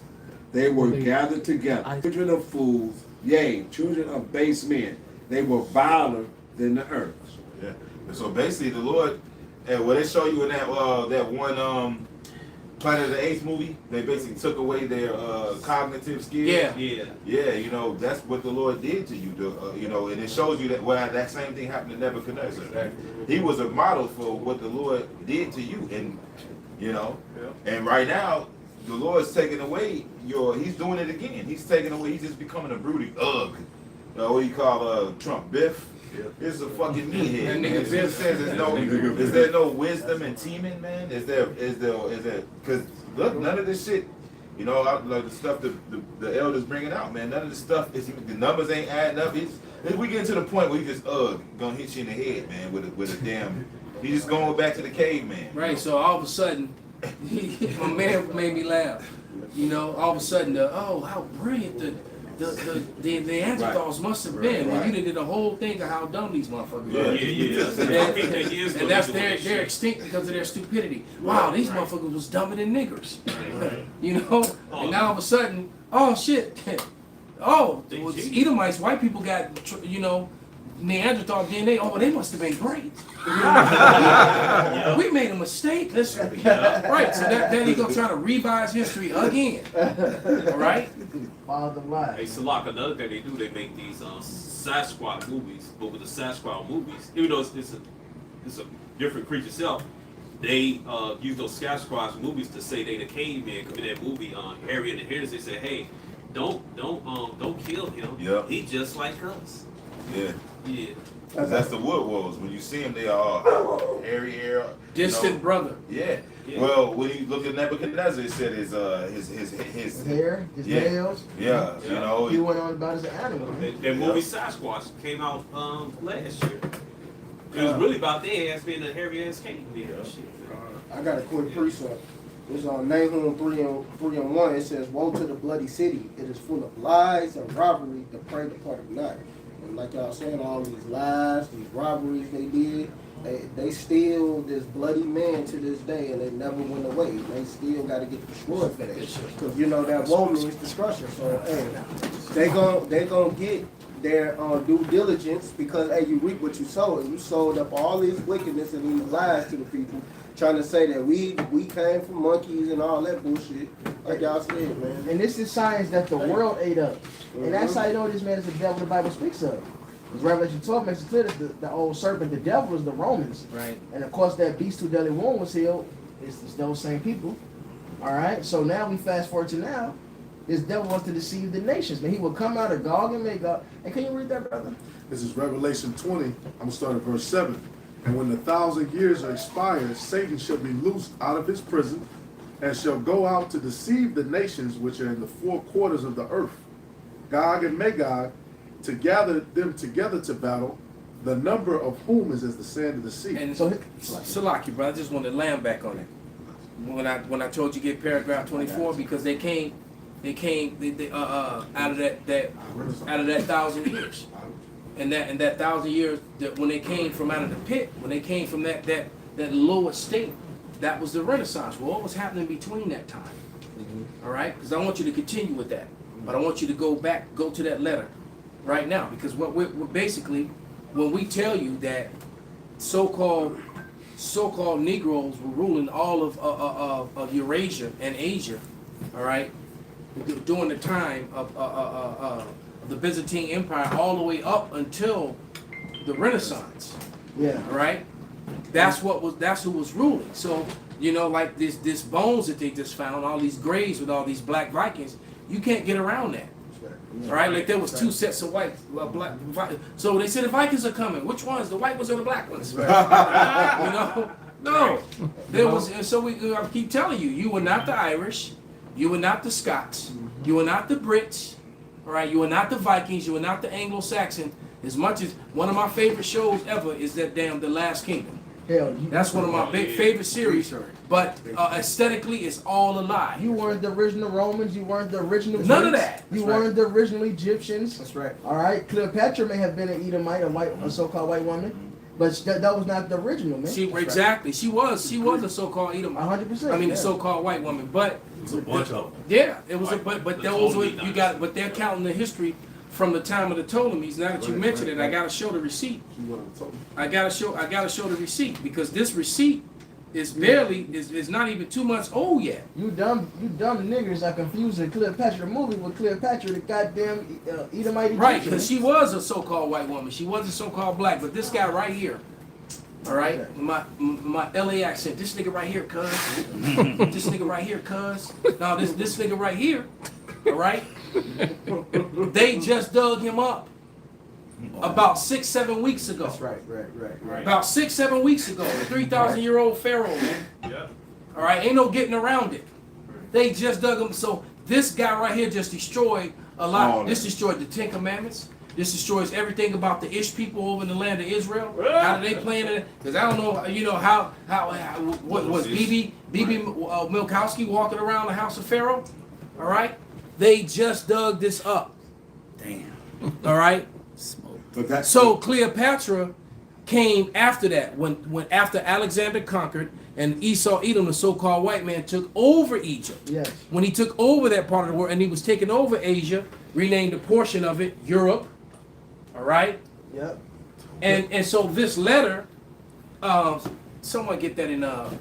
They were gathered together. Children of fools, yea, children of base men. They were viler than the earth. Yeah. And so basically, the Lord, and what they show you in that one Planet of the Apes movie, they basically took away their cognitive skills. Yeah. Yeah, you know, that's what the Lord did to you, you know, and it shows you that that same thing happened to Nebuchadnezzar. He was a model for what the Lord did to you, and you know, and right now the Lord's taking away he's doing it again. He's taking away. He's just becoming a broody ugh. What do you call Trump Biff? This is a fucking meathead. That man. nigga It Biff. says is there no wisdom in teaming, man? Is there because look, none of this shit, you know, like the stuff the elders bringing out, man. None of this stuff is the numbers ain't adding up. We get to the point where he just gonna hit you in the head, man, with a damn. He's just going back to the caveman. Right. So all of a sudden, my man made me laugh. You know, all of a sudden, how brilliant the Neanderthals must have been. Right. And you did a whole thing of how dumb these motherfuckers Yeah. are. And that's they're extinct because of their stupidity. Wow, these motherfuckers was dumber than niggers. You know? And now all of a sudden, oh shit. Oh, well, Edomites, white people got, you know, Neanderthal DNA. Oh, they must have been great. We made a mistake. Let's right. So that he gonna try to revise history again. All right. Father lies. Hey, Salak, another thing they do, they make these Sasquatch movies, but with the Sasquatch movies, even though it's a different creature itself, they use those Sasquatch movies to say they the caveman. Because in that movie, Harry and the Harris, they say, hey, don't kill him. Yeah. He just like us. Yeah. Yeah. 'Cause that's the wood wolves. When you see them, they are hairy hair. Distant brother. Yeah. Yeah. Well, when you look at Nebuchadnezzar, it said his His hair, his yeah. nails. Yeah, you know. He went on about his animal. That movie Sasquatch came out last year. It was really about their ass being a hairy ass caveman and shit. I got a quick precept. It's on Nahum 3:1. It says, "Woe to the bloody city! It is full of lies and robbery. The prey departed not." And like y'all saying, all these lies, these robberies they did, they still this bloody man to this day, and they never went away. They still got to get destroyed for that, because you know that woe means destruction. So hey, they gonna get their due diligence, because hey, you reap what you sow, and you sold up all this wickedness and these lies to the people, trying to say that we came from monkeys and all that bullshit, like y'all said, man. And this is science that the world ate up. And that's how you know this man is the devil the Bible speaks of. Because Revelation 12 makes it clear that the old serpent, the devil, is the Romans. Right. And of course, that beast who deadly wound was healed. It's those same people. All right. So now we fast forward to now. This devil wants to deceive the nations. Man, he will come out of Gog and Magog. And can you read that, brother? This is Revelation 20. I'm going to start at verse 7. And when the 1,000 years are expired, Satan shall be loosed out of his prison, and shall go out to deceive the nations which are in the four quarters of the earth, Gog and Magog, to gather them together to battle, the number of whom is as the sand of the sea. And so, Salaki, brother, I just wanted to land back on it. When I told you get paragraph 24, because they came out of that 1,000 years. And that 1,000 years, that when they came from out of the pit, when they came from that lower state, that was the Renaissance. Well, what was happening between that time? All right, because I want you to continue with that, but I want you to go to that letter right now. Because what we're basically, when we tell you that so-called Negroes were ruling all of Eurasia and Asia, all right, during the time of the Byzantine Empire, all the way up until the Renaissance. Yeah. All right, that's who was ruling. So you know, like this bones that they just found, all these graves with all these black Vikings, you can't get around that. All right, like there was two sets of white, black. So they said the Vikings are coming. Which ones? The white ones or the black ones? You know, no. There was, and so I keep telling you, you were not the Irish, you were not the Scots, you were not the Brits, all right. You were not the Vikings, you were not the Anglo-Saxon. As much as one of my favorite shows ever is that damn The Last Kingdom. Hell, That's one of my big favorite series. But aesthetically, it's all a lie. you weren't the original Romans. You weren't the original. None of Greeks, that. You weren't the original Egyptians. That's right. All right. Cleopatra may have been an Edomite, a so-called white woman, but that was not the original, man. Exactly. She was a so-called Edomite. 100%. I mean, yeah. a so-called white woman, but It's a bunch of them. yeah, it was a but The those were, Ptolemy you got, but they're counting the history from the time of the Ptolemies. Now that you mentioned it, I gotta show the receipt. I gotta show the receipt because this receipt is barely is not even 2 months old yet. You dumb niggers are confusing Cleopatra movie with Cleopatra the goddamn Edomite Egyptian. Right, because she was a so-called white woman. She wasn't so-called black, but this guy right here. All right, my LA accent. This nigga right here, cuz. This nigga right here, cuz. Now this nigga right here. All right. They just dug him up about 6-7 weeks ago. That's right. About 6-7 weeks ago, the 3,000-year-old pharaoh, man. Yeah. All right, ain't no getting around it. They just dug him. So this guy right here just destroyed a lot. This destroyed the Ten Commandments. This destroys everything about the Ish people over in the land of Israel. How do they plan it? Because I don't know, you know, what was BB Milkowski walking around the house of Pharaoh? All right, they just dug this up. Damn. All right. So So Cleopatra came after that, when after Alexander conquered and Esau Edom, the so-called white man, took over Egypt. Yes. When he took over that part of the world and he was taking over Asia, renamed a portion of it Europe. All right. Yep. And so this letter, someone get that in what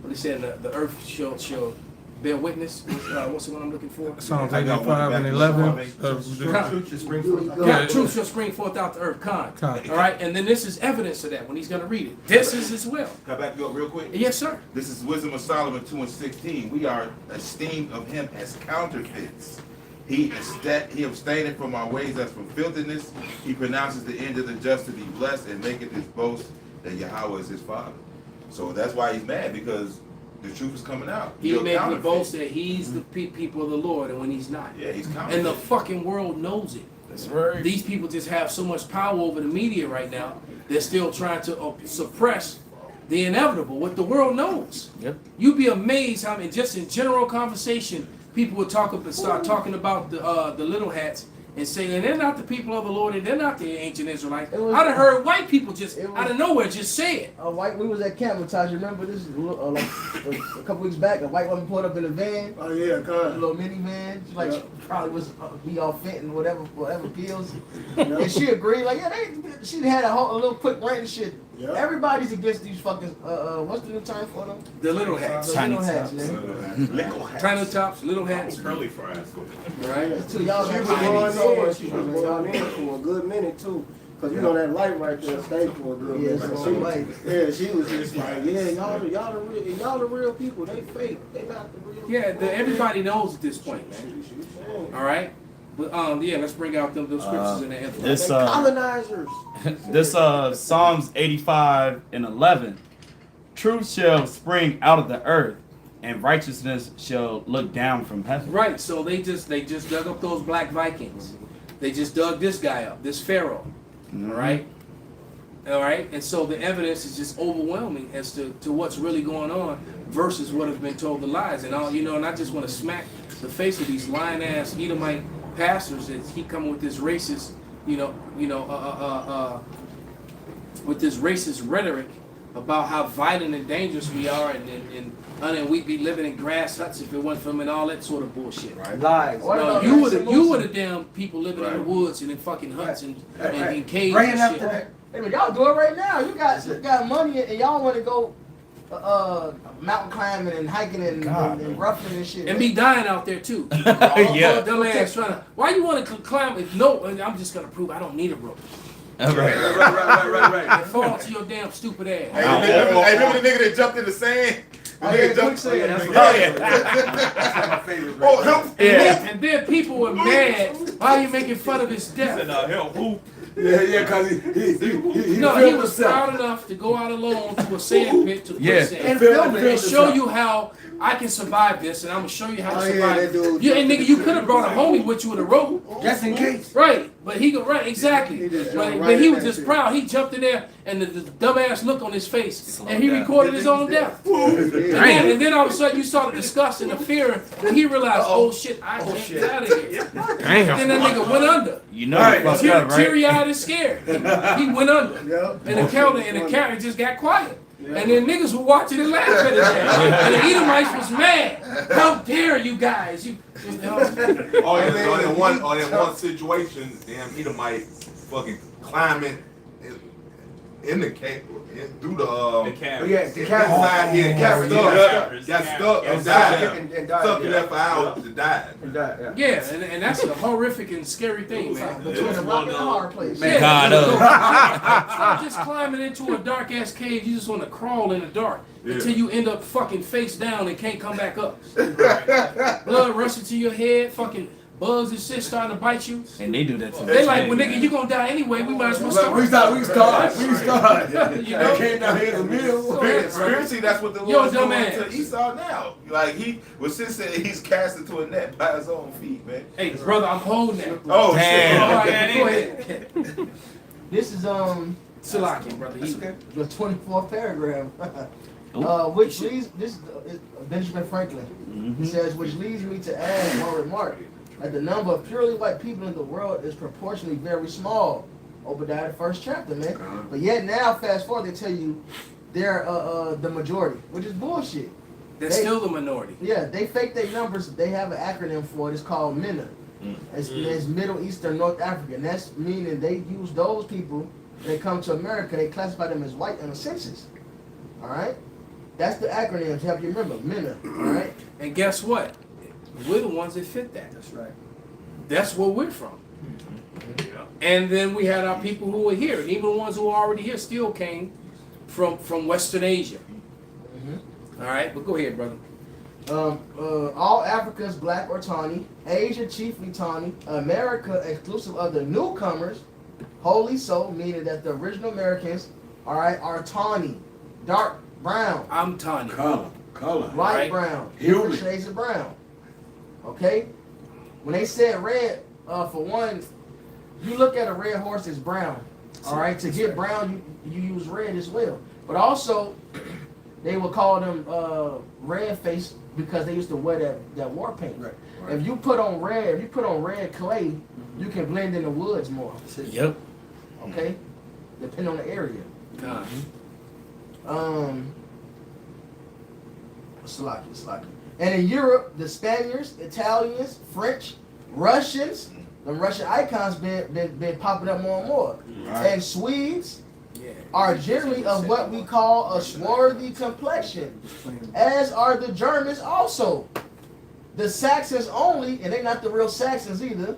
they said, the earth shall bear witness. What's the one I'm looking for? Psalms I got 85 one and back. 11. Truth should spring forth. Yeah, truth shall spring forth out the earth. Con. All right, and then this is evidence of that when he's going to read it. This is as well. Can I back you up real quick? Yes, sir. This is Wisdom of Solomon 2:16. We are esteemed of him as counterfeits. He abstaineth from our ways as from filthiness. He pronounces the end of the just to be blessed and maketh his boast that Yahweh is his father. So that's why he's mad, because the truth is coming out. He You're a made the counterfeit. boast that he's the people of the Lord, and when he's not. Yeah, he's counterfeit. And the fucking world knows it. That's right. These people just have so much power over the media right now. They're still trying to suppress the inevitable, what the world knows. Yep. You'd be amazed how many, just in general conversation, people would start talking about the little hats and saying they're not the people of the Lord and they're not the ancient Israelites. I'd have heard white people just out of nowhere just say it. We was at camp with Taj. Remember this? Like a couple weeks back, a white woman pulled up in a van. Oh yeah, A God. little minivan. She like she probably was be all fit and whatever pills. And she agreed. Like she had a little quick rant and shit. Yeah. Everybody's against these fucking what's the new term for them? The little hats. The little hats, nigga. Tiny tops, little hats. Curly fries. Right? So y'all She was got going in. She was going in for a good minute too. Cause you know that light right there stayed for a good minute. so So white. she was just like, yeah, y'all the real people. They fake. They not the real. Yeah, people. everybody knows at this point, man. She was saying. All right? But yeah, let's bring out those scriptures in the info. This They colonizers. this Psalms 85 and 11. Truth shall spring out of the earth, and righteousness shall look down from heaven. Right, so they just dug up those black Vikings. They just dug this guy up, this Pharaoh. All right? All right? And so the evidence is just overwhelming as to what's really going on versus what has been told the lies. And all and I just want to smack the face of these lying ass Edomite pastors that keep coming with this racist, with this racist rhetoric about how violent and dangerous we are, and we'd be living in grass huts if it wasn't for them and all that sort of bullshit. Right. Lies. No, you were the damn people living in the woods and in fucking huts and in caves Bringing and up shit. to that. Hey, but y'all do it right now. You got money and y'all want to go mountain climbing and hiking and roughing and shit. And be dying out there too. Yeah. Dumbass trying to. Why you want to climb? If no, I'm just gonna prove I don't need a rope. Right. And fall to your damn stupid ass. Hey, remember the nigga that jumped in the sand? The nigga jumped. That's my favorite. Oh, help! And then people were mad. Why are you making fun of his death? Help who? Yeah, cause he No, he was proud enough to go out alone to a sand pit to quicksand And film it. and show you how I can survive this, and I'm gonna show you how to Oh, yeah, survive. that dude Yeah, and nigga, you could have brought a homie with you with a rope, Just in case. right? But he go right, exactly. He just But, jumped but right he in was that just shit. proud. He jumped in there, and the dumbass look on his face, and he recorded his own death. And then all of a sudden, you saw the disgust and the fear, and he realized, oh shit, I can't get out of here. And then that nigga went under. You know you fucked up, right? Teary-eyed and scared. He went under. Yep. And the character just got quiet. And then niggas were watching and laughing at his ass. And the Edomites was mad. How dare you guys? You know? On that one situation, damn Edomite fucking climbing in the cave, through the cabin. Yeah, the cabin. inside here, got stuck and died. And died. Stuck there for hours to die. Yeah, and that's a horrific and scary thing, man. Between a rock and a hard place. Yeah, God, stop just climbing into a dark ass cave. You just want to crawl in the dark until you end up fucking face down and can't come back up. Blood rushing to your head, fucking bugs and shit starting to bite you. And they do that to They me. like, well, nigga, you gonna die anyway. We might as well start. We start. You know? They came down here in the middle. Spiritually, that's what the Yo, Lord's doing dumbass. to Esau now. Like he was just saying, he's cast into a net by his own feet, man. Hey, brother, I'm holding that. Oh Damn. All shit! right, go ahead. This is Salakia, brother. He, the 24th paragraph. Which leads this is Benjamin Franklin. He says, which leads me to add one remark that the number of purely white people in the world is proportionally very small. Obadiah, the first chapter, man. But yet now, fast forward, they tell you they're the majority, which is bullshit. they're still the minority. Yeah, they fake their numbers. They have an acronym for it. It's called MENA. It's Middle Eastern North Africa. And that's meaning they use those people. They come to America. They classify them as white in the census. All right, that's the acronym to help you remember MENA. All right. And guess what? We're the ones that fit that. That's right. That's where we're from. And then we had our people who were here, and even the ones who were already here still came from Western Asia. All right, but go ahead, brother. All Africa's black or tawny, Asia chiefly tawny, America exclusive of the newcomers, wholly so, meaning that the original Americans, all right, are tawny, dark brown, I'm Tanya. Color. light Right. brown, Human. different shades of brown. Okay, when they said red, for one, you look at a red horse as brown. All right, to get brown, you red red as well. But also, they will call them red face because they used to wear that war paint. Right. If you put on red clay, you can blend in the woods more. Yep. Okay, depending on the area. God. Slocky. And in Europe, the Spaniards, Italians, French, Russians, the Russian icons been popping up more and more. Right. And Swedes Yeah. are generally of what we call a swarthy complexion, as are the Germans also. The Saxons only, and they're not the real Saxons either.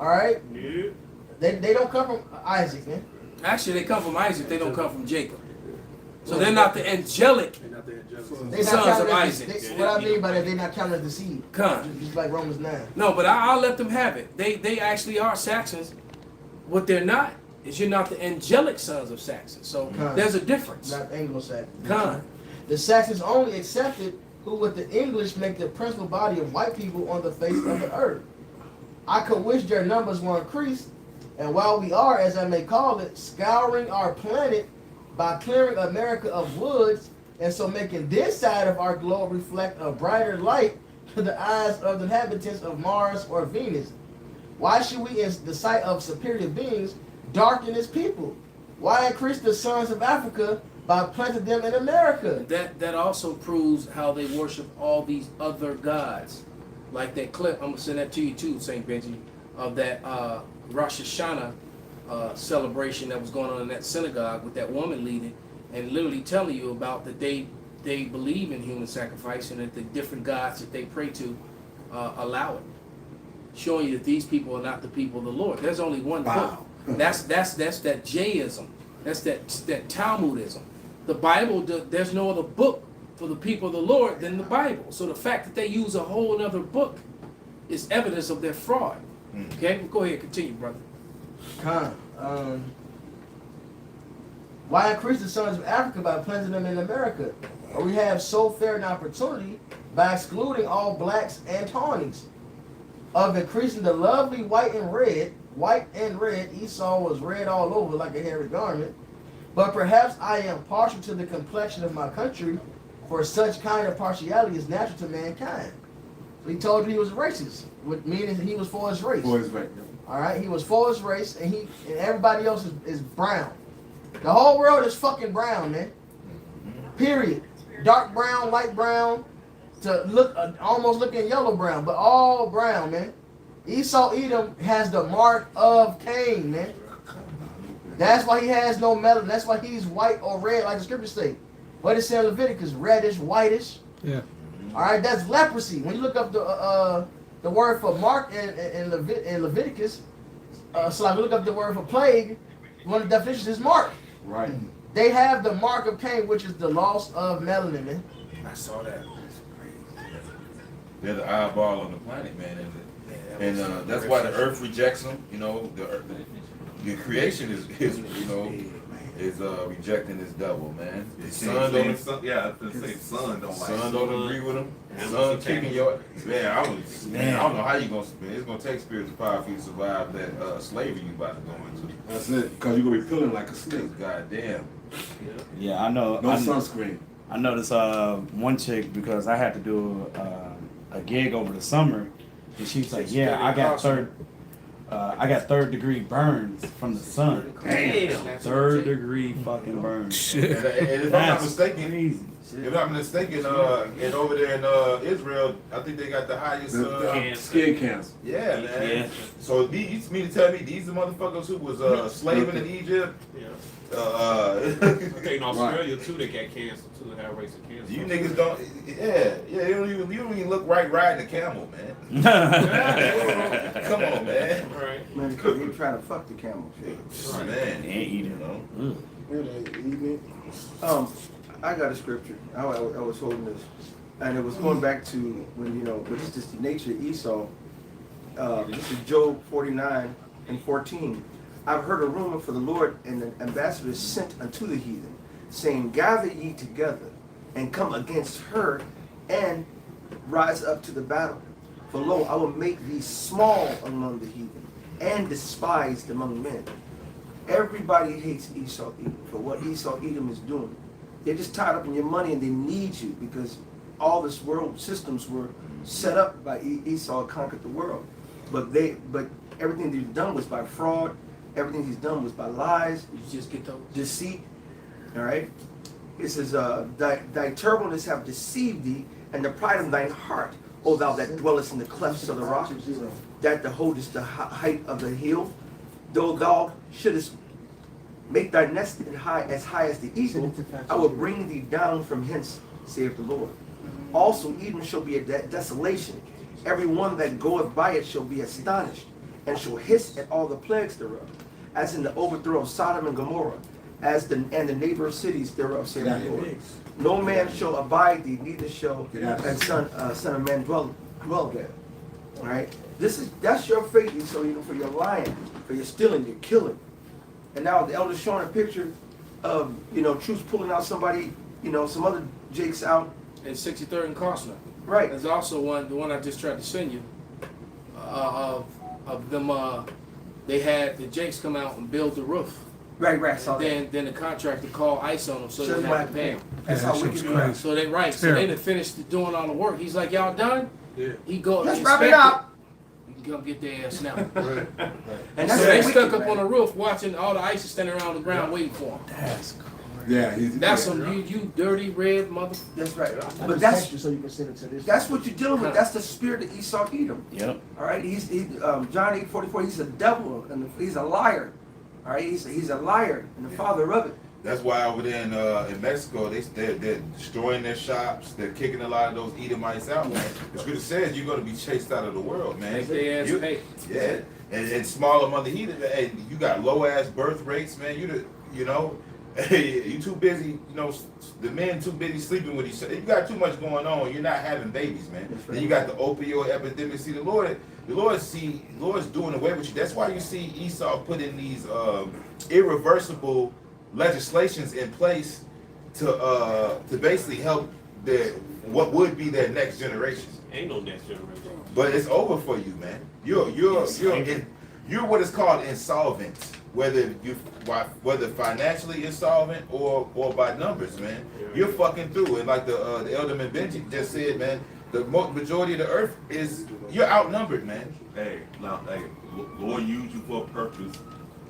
All right, they don't come from Isaac, man. Actually, they come from Isaac. They don't come from Jacob. So they're not the angelic They Sons not of counted Isaac. as, what I mean by that, they're not counted as the seed. Con. Just like Romans 9. No, but I'll let them have it. They actually are Saxons. What they're not is you're not the angelic sons of Saxons. So Con. there's a difference. Not Anglo-Saxon. Con. The Saxons only accepted who with the English make the principal body of white people on the face of the earth. I could wish their numbers were increased, and while we are, as I may call it, scouring our planet by clearing America of woods, and so making this side of our globe reflect a brighter light to the eyes of the inhabitants of Mars or Venus. Why should we, in the sight of superior beings, darken its people? Why increase the sons of Africa by planting them in America. That also proves how they worship all these other gods. Like that clip, I'm gonna send that to you too, Saint Benji, of that Rosh Hashanah celebration that was going on in that synagogue with that woman leading, and literally telling you about that they believe in human sacrifice and that the different gods that they pray to allow it, showing you that these people are not the people of the Lord. There's only one book. That's that Jayism. That's that Talmudism. The Bible, there's no other book for the people of the Lord than the Bible. So the fact that they use a whole other book is evidence of their fraud. Okay, go ahead, continue, brother. Why increase the sons of Africa by planting them in America? Or we have so fair an opportunity by excluding all blacks and tawnies, of increasing the lovely white and red. Esau was red all over like a hairy garment. But perhaps I am partial to the complexion of my country, for such kind of partiality is natural to mankind. So he told you he was racist, meaning he was for his race. For his race. All right, he was for his race, and everybody else is brown. The whole world is fucking brown, man. Period. Dark brown, light brown, to look almost looking yellow brown, but all brown, man. Esau Edom has the mark of Cain, man. That's why he has no melanin. That's why he's white or red, like the scriptures say. What it says in Leviticus, reddish, whitish. Yeah. All right, that's leprosy. When you look up the word for mark in Leviticus, so like we look up the word for plague, one of the definitions is mark. Right. They have the mark of Cain, which is the loss of melanin, man. I saw that. They're the eyeball on the planet, man, and that's why the earth rejects them. You know, the creation is rejecting this devil, man. The sun don't. Yeah, I was gonna say sun don't like. Sun don't agree with him. Sun kicking your man. I don't know how you gonna spend. It's gonna take spiritual power for you to survive that slavery you about to go into. That's it. Because you're going to be peeling like a snake. Goddamn. Yeah, I know. No sunscreen. I know this one chick because I had to do a gig over the summer, and she's like, "Yeah, I got third degree burns from the sun. Damn. Third degree fucking burns. And if I'm not mistaken, and over there in Israel, I think they got the highest skin cancer. Yeah, man. Yeah. So these mean to tell me these are motherfuckers who was slaving in Egypt. Yeah. I think in Australia too, they got cancer too. They have race of cancer. You niggas don't. You don't even look right riding a camel, man. Come on, man. Right. Man, because you trying to fuck the camel. Man, They ain't eating know. I got a scripture. I was holding this, and it was going back to when but it's just the nature of Esau. This is Job 49:14. I've heard a rumor for the Lord, and an ambassador is sent unto the heathen, saying, gather ye together, and come against her, and rise up to the battle. For lo, I will make thee small among the heathen, and despised among men. Everybody hates Esau Edom for what Esau Edom is doing. They're just tied up in your money, and they need you because all this world systems were set up by Esau conquered the world. But everything they've done was by fraud. Everything he's done was by lies. You just get those. Deceit. All right. It says, thy terribleness have deceived thee, and the pride of thine heart, O thou that dwellest in the clefts of the rock, that holdest the height of the hill, though thou shouldest make thy nest as high as the eagle, I will bring thee down from hence, saith the Lord. Also Edom shall be a desolation. Every one that goeth by it shall be astonished, and shall hiss at all the plagues thereof, as in the overthrow of Sodom and Gomorrah, and the neighbor cities thereof, saith the Lord. No man shall abide thee, neither shall a son of man dwell there. All right, that's your fate. So for your lying, for your stealing, your killing. And now the elder's showing a picture of Truth's pulling out somebody, some other Jakes out. And 63rd and Costner. Right. There's also the one I just tried to send you, of them. They had the Jakes come out and build the roof. Right. Then the contractor called ICE on them, so they didn't have to pay him. That's how wicked you are. So they done finished doing all the work. He's like, y'all done? Yeah. He go. Let's wrap it up. You can come get their ass now. And so that's they wicked, stuck up man. on the roof watching all the ICE standing around the ground waiting for them. That's Yeah, That's some you dirty red mother. That's right. I But just that's text you so you can send it to this. that's what you're dealing with. That's the spirit of Esau Edom. Yep. All right, John 8:44. He's a devil and he's a liar. All right, he's a liar and the father of it. That's why over there in Mexico, they're destroying their shops. They're kicking a lot of those Edomites out, man. The scripture says you're going to be chased out of the world, man. Make their ass pay. Yeah, and smaller mother heathen. Hey, you got low ass birth rates, man. You know, you too busy. You know, the men too busy sleeping with each other. You got too much going on. You're not having babies, man. Right. Then you got the opioid epidemic. See, the Lord's doing away with you. That's why you see Esau putting these irreversible legislations in place to basically help what would be their next generation. Ain't no next generation. But it's over for you, man. You're what is called insolvent, whether financially insolvent or by numbers, man. You're fucking through. And like the Elderman Benji just said, man, the majority of the earth you're outnumbered, man. Hey, now, hey, Lord used you for a purpose.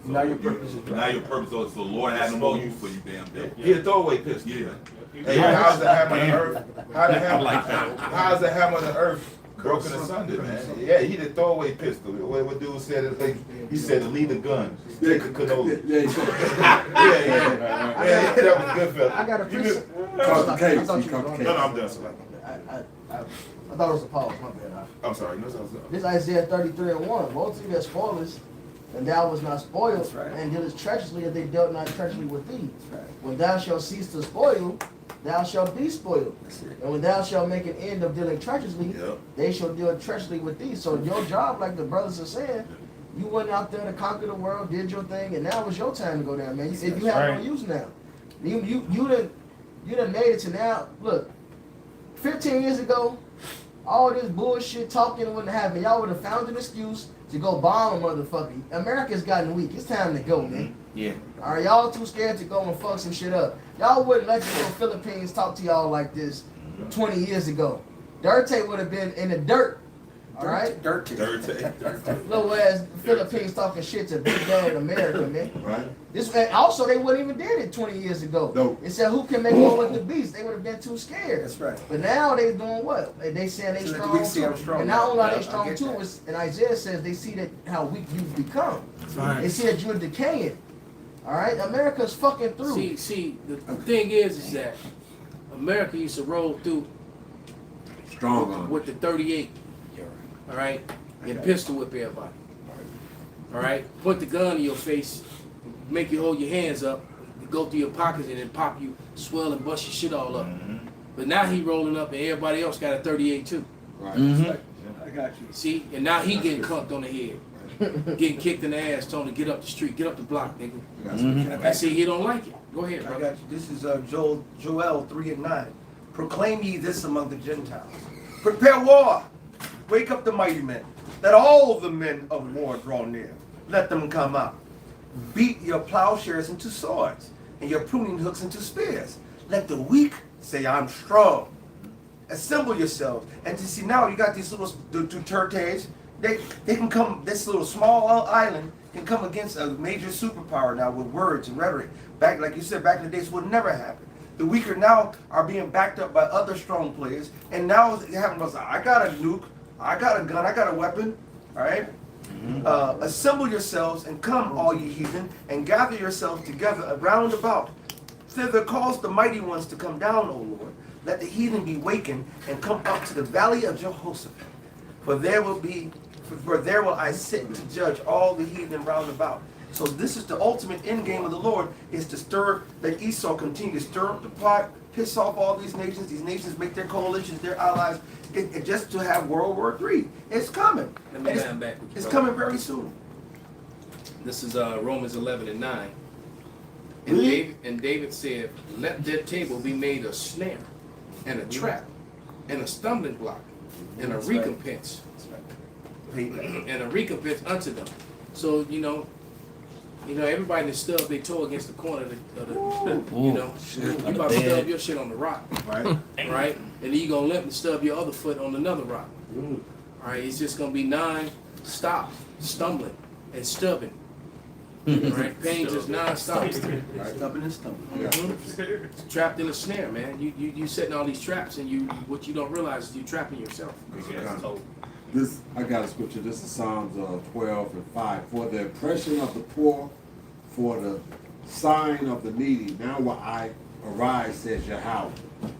So Now your purpose is now your purpose. So the Lord had no more use for you, damn devil. He a throwaway pistol. Yeah. Hey, how's the hammer of the earth? I like that. How's the hammer of the earth broken asunder, man? Yeah, he the throwaway pistol. What dude said is like, he said to leave the gun, take a cannoli. Yeah, that was good, fella. I got a You preset. good? Call the I case. thought He you called was the No, on. no, I'm done. I thought it was a pause. My bad. I'm sorry. No, sorry. This Isaiah 33:1. Woe to you that spoilers, and thou was not spoiled, That's right. and dealest treacherously, and they dealt not treacherously with thee. That's right. When thou shalt cease to spoil, thou shalt be spoiled. That's it. And when thou shalt make an end of dealing treacherously, Yep. they shall deal treacherously with thee. So your job, like the brothers are saying, you went out there to conquer the world, did your thing, and now it's your time to go down, man. You have no use now. You done made it to now. Look, 15 years ago, all this bullshit talking wouldn't happen. Y'all would have found an excuse to go bomb a motherfucker. America's gotten weak. It's time to go, man. Yeah. All right, y'all too scared to go and fuck some shit up. Y'all wouldn't let the little Philippines talk to y'all like this 20 years ago. Dirte would have been in the dirt. All right, Dirty. little ass Philippines talking shit to big bad America, man. Right? This and also they wouldn't even did it 20 years ago. No. It said who can make war with the beast? They would have been too scared. That's right. But now they doing what? They saying they So strong we see too. how strong And not only are they they are. I strong get too, that. and Isaiah says they see that how weak you've become. Right. They see that you're decaying. All right, America's fucking through. See, the thing is that America used to roll through Strong on. with the 38, all right, and pistol whip everybody. All right, put the gun in your face, make you hold your hands up, go through your pockets, and then pop you, swell and bust your shit all up. But now he rolling up, and everybody else got a 38 too. Right. I got you. See, and now he getting cunked on the head, getting kicked in the ass, told to get up the street, get up the block, nigga. And see, he don't like it. Go ahead, I brother. got you. This is Joel 3:9. Proclaim ye this among the Gentiles. Prepare war. Wake up the mighty men. Let all the men of war draw near. Let them come out. Beat your plowshares into swords and your pruning hooks into spears. Let the weak say, I'm strong. Assemble yourselves. And to see now, you got these little Dutertes. They can come, this little small island can come against a major superpower now with words and rhetoric. Back, like you said, back in the days would never happen. The weaker now are being backed up by other strong players. And now they're having, I got a nuke, I got a gun, I got a weapon. All right? Assemble yourselves and come, all ye heathen, and gather yourselves together round about. Thither cause the mighty ones to come down, O Lord. Let the heathen be wakened and come up to the valley of Jehoshaphat. For there will I sit to judge all the heathen round about. So this is the ultimate end game of the Lord, is to stir, let Esau continue to stir up the pot, piss off all these nations make their coalitions, their allies, just to have World War III. It's coming. Let me line back with you, It's brother. coming very soon. This is Romans 11:9. And David said, let their table be made a snare and a trap and a stumbling block and a recompense. And a recompense unto them. So, everybody that stubbed their toe against the corner of the you about to stub your shit on the rock. Right. Right? And then you gonna limp and stub your other foot on another rock. All right, it's just gonna be non-stop stumbling and stubbing. Right? Pain just non-stop. Stubborn and stubborn. Trapped in a snare, man. You setting all these traps, and what you don't realize is you trapping yourself. This, I got a scripture. This is Psalms 12 and 5. For the oppression of the poor, for the sign of the needy, now will I arise, says Yahweh.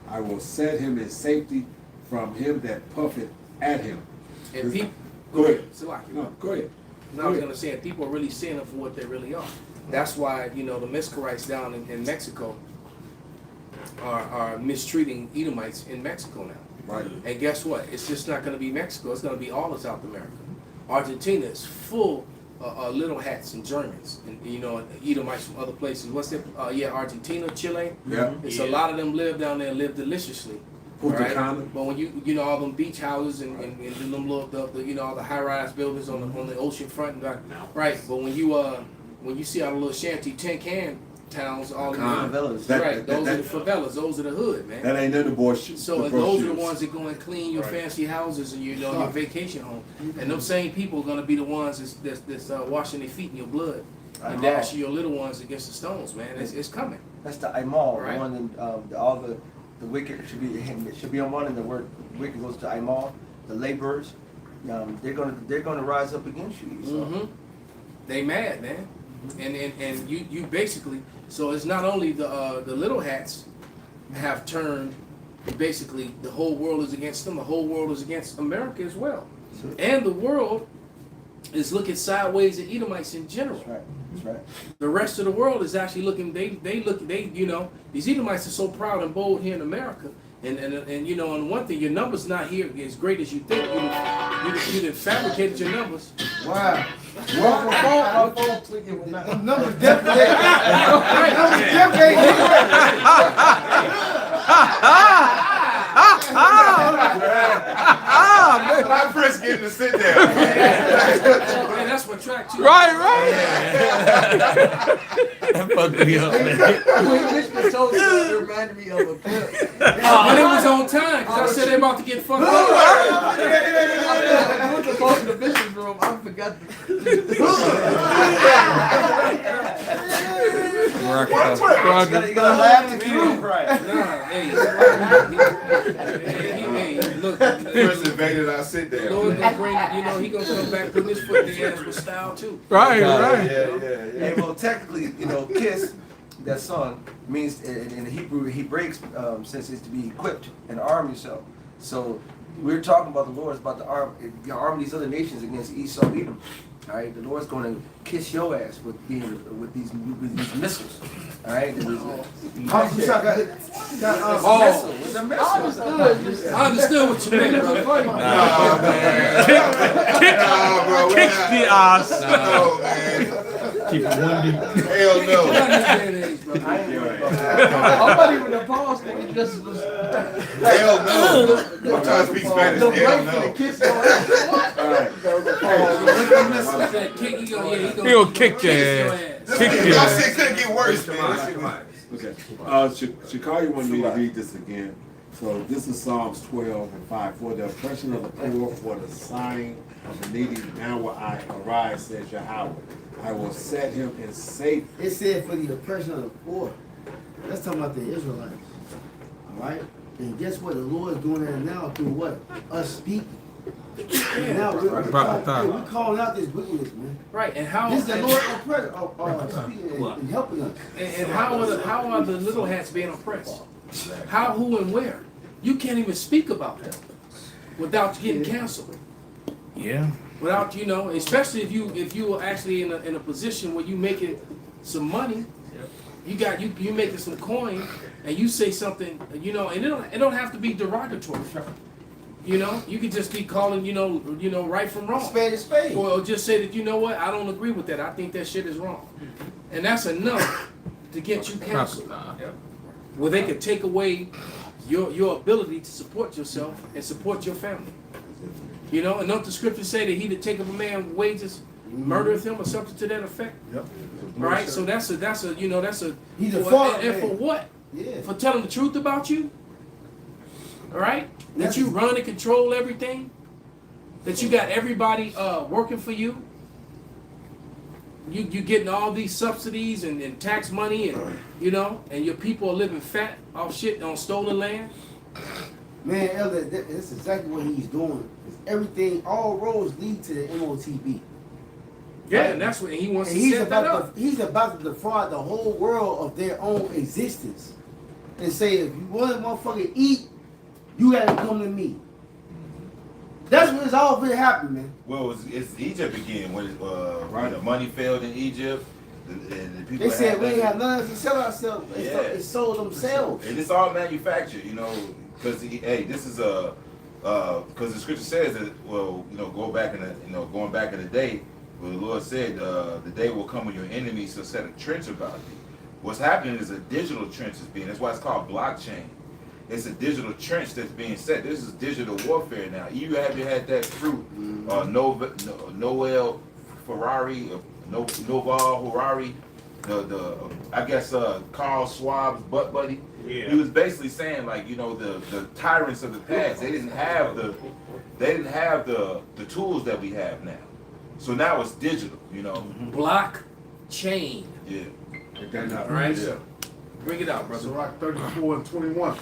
I will set him in safety from him that puffeth at him. And people, Go ahead. Salaki. No, go ahead. No, I was gonna say, people are really seeing them for what they really are. That's why, the Mescarites down in Mexico are mistreating Edomites in Mexico now. Right. And guess what? It's just not gonna be Mexico. It's gonna be all of South America. Argentina is full of little hats and Germans, and Edomites from other places. What's it? Argentina, Chile. Yeah. It's a lot of them live down there, live deliciously. Punta Right? Cana. But when you all them beach houses and them little all the high rise buildings on the ocean front and right. But when you see all the little shanty tin can towns, all the Favelas. right, those are the favelas, those are the hood, man. That ain't none of bullshit. So and those are the ones that go and clean your fancy houses and your vacation home. And them same people are gonna be the ones that's washing their feet in your blood and dashing your little ones against the stones, man. It's coming. That's the Aimal, Right. the one that all the wicked should be on one, and the word wicked goes to Aimal, the laborers. They're gonna rise up against you. So. Mm-hmm. They mad, man. And you basically, so it's not only the little hats have turned, basically the whole world is against them, the whole world is against America as well. And the world is looking sideways at Edomites in general. That's right. That's right. The rest of the world is actually looking, these Edomites are so proud and bold here in America. And one thing, your numbers not here as great as you think. You done fabricated your numbers. Wow. Numbers Numbers I'm first getting to sit down. Man, that's what track two. Right. That fucked me up, man. Richmond told me it reminded me of a clip. But it was on time, because I said they about to get fucked up. I went to go to the Bishop's room. I forgot. You gotta laugh if you don't cry. Nah, hey, look. First invaded, I sit down. Lord gonna bring, he gonna come back putting his foot in the ass with style too. Right. Yeah, well, technically, kiss, that song means in Hebrew, Hebraic sense is to be equipped and arm yourself. So we're talking about the Lord is about to arm these other nations against Esau, Edom. All right, the Lord's going to kiss your ass with these missiles. All right, missiles. I understood what you meant, bro. Nah, man. Bro. Kick the ass. No, man. Keep it windy. Hell no. I'm not even a pause thing. Just Hell no. I'm trying to speak Spanish. Hell no. He gonna kick your ass. Kick your Y'all ass. shit couldn't get worse, man. Okay. Shikari wanted me to read this again. So this is Psalms 12 and 5. For the oppression of the poor, for the sighing of the needy, now will I arise, says Yahweh. I will set him in safe. It said for the oppression of the poor. That's talking about the Israelites. Alright? And guess what? The Lord is doing that now through what? Us speaking. And now we're calling out this wickedness, man. Right, and how This is the Lord speaking and helping us. and how are the little hats being oppressed? How, who, and where? You can't even speak about them without getting canceled. Yeah. Without especially if you are actually in a position where you making some money, you making some coin, and you say something, and it don't have to be derogatory. You could just be calling, right from wrong. Spade is spade. Or just say that, I don't agree with that. I think that shit is wrong. And that's enough to get you canceled. Where they could take away your ability to support yourself and support your family. And don't the scriptures say that he that taketh a man's wages murdereth him or something to that effect? Yep. All right, so that's a He's a for, father, and for man. what? Yeah. For telling the truth about you? All right? That you run and control everything? That you got everybody working for you? you getting all these subsidies and tax money and you know, and your people are living fat off shit on stolen land. Man, Elder, that's exactly what he's doing. Everything, all roads lead to the MOTB. Yeah, and that's what he wants And to set that up. he's about to defraud the whole world of their own existence. And say, if you want to motherfucker eat, you gotta come to me. That's when it's all been happening, man. Well, it's Egypt again when when the money failed in Egypt. And the people They said we ain't had have nothing to sell ourselves. It sold themselves. And it's all manufactured, you know, because hey, this is because the scripture says that, well, you know, going back in the day, well, the Lord said, the day will come when your enemies shall set a trench about thee. What's happening is a digital trench is being. That's why it's called blockchain. It's a digital trench that's being set. This is digital warfare now. You had that fruit, Noel Ferrari, Noval Harari, I guess Carl Schwab's butt buddy. Yeah. He was basically saying, like, you know, the tyrants of the past, they didn't have the tools that we have now. So now it's digital, you know. Blockchain. Yeah. All right. Yeah. Bring it out, brother. Sirach 34 and 21.